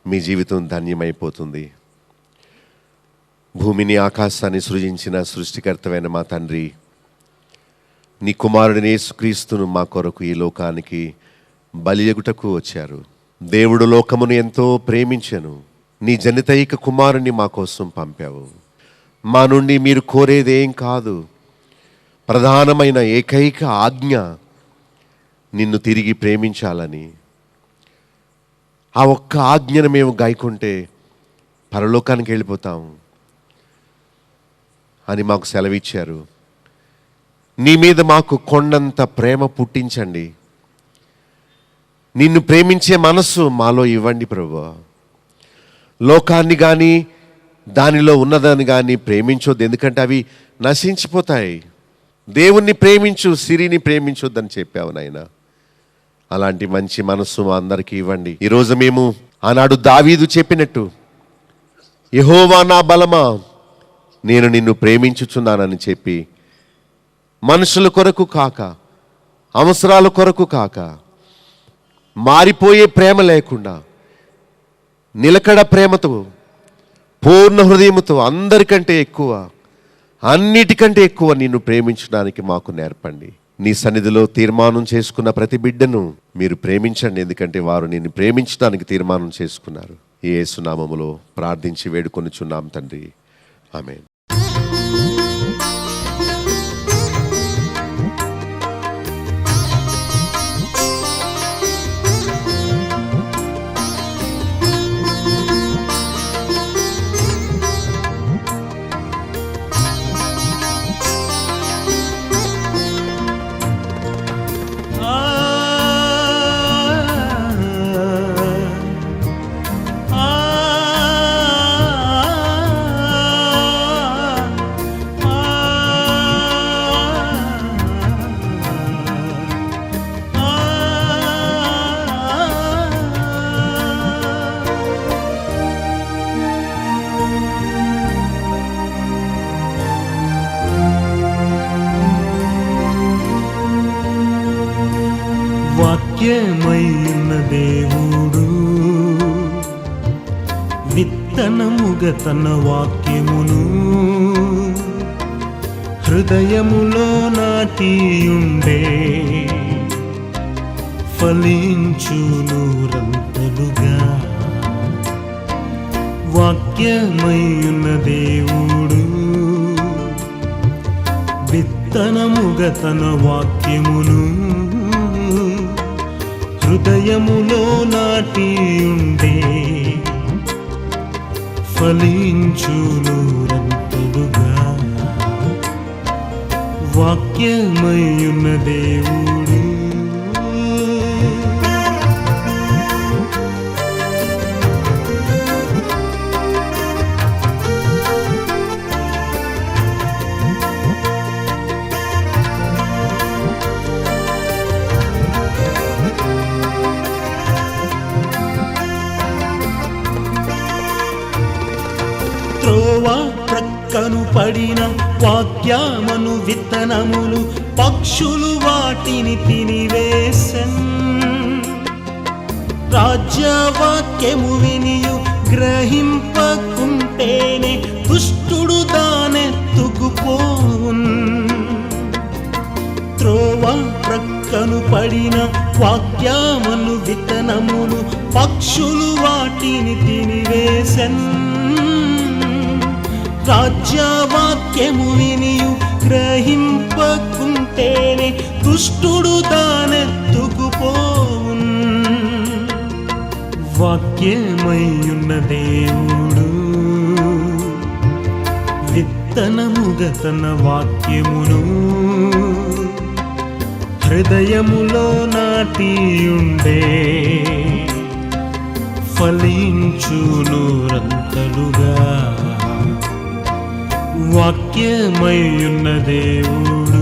మీ జీవితం ధన్యమైపోతుంది. భూమిని ఆకాశాన్ని సృజించిన సృష్టికర్తమైన మా తండ్రి, నీ కుమారుడిని యేసుక్రీస్తును మా కొరకు ఈ లోకానికి బలియగుటకు వచ్చారు. దేవుడు లోకమును ఎంతో ప్రేమించెను, నీ జనితైక కుమారుని మా కోసం పంపావు. మా నుండి మీరు కోరేదేం కాదు, ప్రధానమైన ఏకైక ఆజ్ఞ నిన్ను తిరిగి ప్రేమించాలని. ఆ ఒక్క ఆజ్ఞను మేము గాయకుంటే పరలోకానికి వెళ్ళిపోతాం అని మాకు సెలవిచ్చారు. నీ మీద మాకు కొండంత ప్రేమ పుట్టించండి. నిన్ను ప్రేమించే మనస్సు మాలో ఇవ్వండి ప్రభువా. లోకాన్ని కానీ దానిలో ఉన్నదాన్ని కానీ ప్రేమించొద్దు, ఎందుకంటే అవి నశించిపోతాయి. దేవుణ్ణి ప్రేమించు, సిరిని ప్రేమించొద్దని చెప్పావు నాయన. అలాంటి మంచి మనస్సు మా అందరికీ ఇవ్వండి. ఈరోజు మేము ఆనాడు దావీదు చెప్పినట్టు, యెహోవా నా బలమా, నేను నిన్ను ప్రేమించుచున్నానని చెప్పి మనుషుల కొరకు కాక అవసరాల కొరకు కాక, మారిపోయే ప్రేమ లేకుండా నిలకడ ప్రేమతో, పూర్ణ హృదయముతో, అందరికంటే ఎక్కువ, అన్నిటికంటే ఎక్కువ నిన్ను ప్రేమించడానికి మాకు నేర్పండి. నీ సన్నిధిలో తీర్మానం చేసుకున్న ప్రతి బిడ్డను మీరు ప్రేమించండి, ఎందుకంటే వారు నిన్ను ప్రేమించడానికి తీర్మానం చేసుకున్నారు. ఈ యేసు నామములో ప్రార్థించి వేడుకొనుచున్నాం తండ్రి, ఆమేన్. వాక్యమైన దేవుడు విత్తనముగా తన వాక్యమును హృదయములో నాటియుండే, ఫలించును రంతలుగా. వాక్యమైన దేవుడు విత్తనముగా తన వాక్యమును హృదయములో నాటియుండే, ఫలించును రంతలుగా. వాక్యమయున్న దేవుడు త్రోవ ప్రక్కను పడిన వాక్యమను విత్తనములు పక్షులు వాటిని తినివేసెన్. రాజ్యవాక్యము వినియు గ్రహింపకుంటేనే దుష్టుడు దానెత్తుకుపోవున్. త్రోవ ప్రక్కను పడిన వాక్యమను విత్తనములు పక్షులు వాటిని తినివేసెన్. రాజ్యవాక్యము వినియు గ్రహింపకుంటేనే దుష్టుడు దానెత్తుకుపోవున్. వాక్యమయ్యున్న దేవుడు విత్తనముగా తన వాక్యమును హృదయములో నాటియుండే, ఫలించును రంతలుగా. వాక్యమయ్యున్న దేవుడు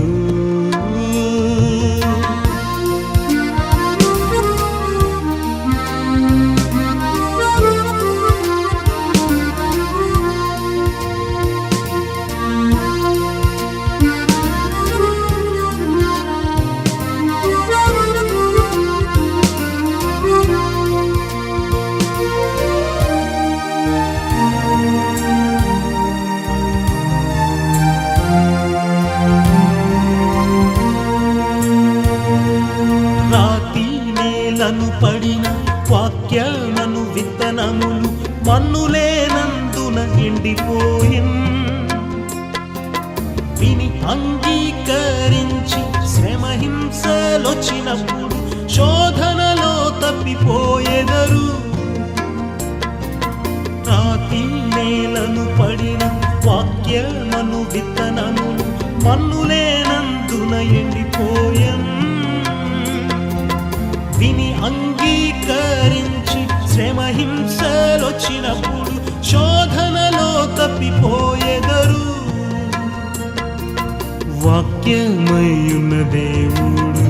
పడిన వాక్యమను విత్తనములు మన్నులేనందున ఎండిపోయిన్. విని అంగీకరించి శ్రమహింసలొచ్చినప్పుడు శోధనలో తప్పిపోయెదరు. రాతి నేలను పడిన వాక్యమను విత్తనములు మన్నులేనందున ఎండిపోయన్. విని అంగీకరించి శ్రమహింసలొచ్చినప్పుడు శోధనలో తప్పిపోయెదరు. వాక్యమయ్యున్న దేవుడు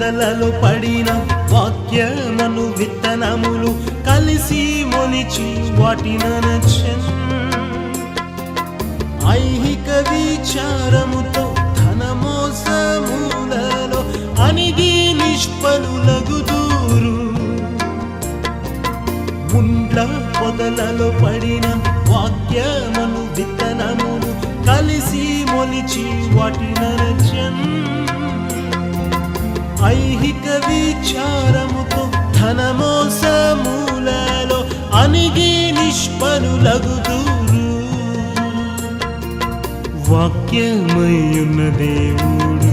పొదలలో పడిన వాక్యమను విత్తనములు కలిసి మొలిచి వాటిననచెన్. ఐహిక విచారముతో ధనమోసములలో అణిగి నిష్ఫలులగుదూరు. ముండ్ల పొదలలో పడిన వాక్యమను విత్తనములు కలిసి మొలిచి వాటినచెన్. ఐహిక విచారముతో ధనమోసములలో అణిగి నిష్ఫలులగుదూరు. వాక్యమయ్యున్న దేవుడు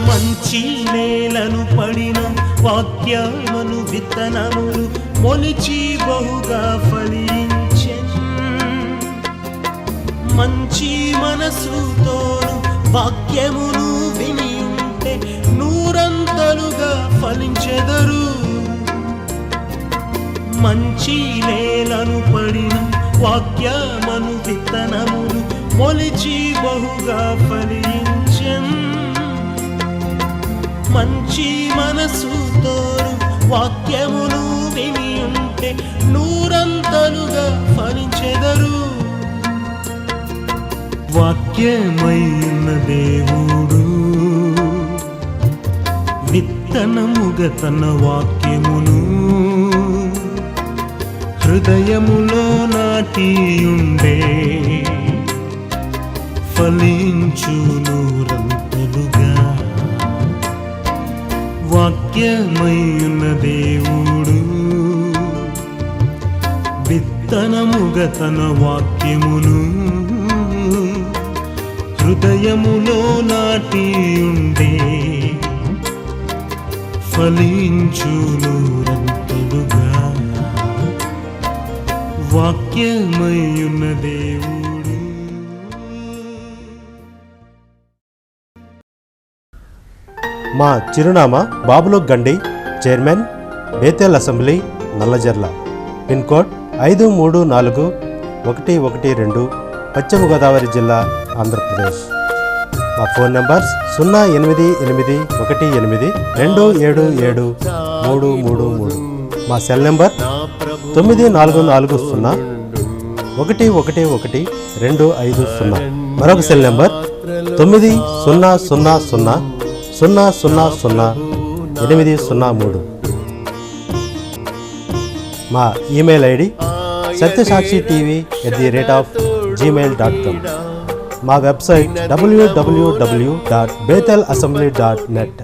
మంచి నేలను పడిన వాక్యమను విత్తనములు మొలిచి బహుగా ఫలించెన్. మంచి మనసుతోను వాక్యమును విని ఉంటే నూరంతలుగా ఫలించెదరు. మంచి నేలను పడిన వాక్యమను విత్తనములు మొలిచి బహుగా ఫలించెన్. మంచి మనసుతోను వాక్యమును విని ఉంటే నూరంతలుగా ఫలించెదరు. వాక్యమైన దేవుడు విత్తనముగా తన వాక్యమును హృదయములో నాటియుండే ఫలించు నూరంతలుగా. వాక్యమైన దేవుడు విత్తనముగా తన వాక్యమును హృదయములో నాటియుండే ఫలించు నూరంతలుగా. వాక్యమైన దేవుడు. మా చిరునామా బాబులోక్ గండి, chairman, Bethel assembly, Nallajerla. Pin code 534112, పశ్చిమ గోదావరి జిల్లా, ఆంధ్రప్రదేశ్. మా ఫోన్ నంబర్స్ 088118277333. మా సెల్ నెంబర్ 9440111250. మరొక సెల్ నెంబర్ 9000000803. మా ఈమెయిల్ ఐడి satyasakshi.tv@gmail.com. మా వెబ్సైట్ www.bethelassembly.net.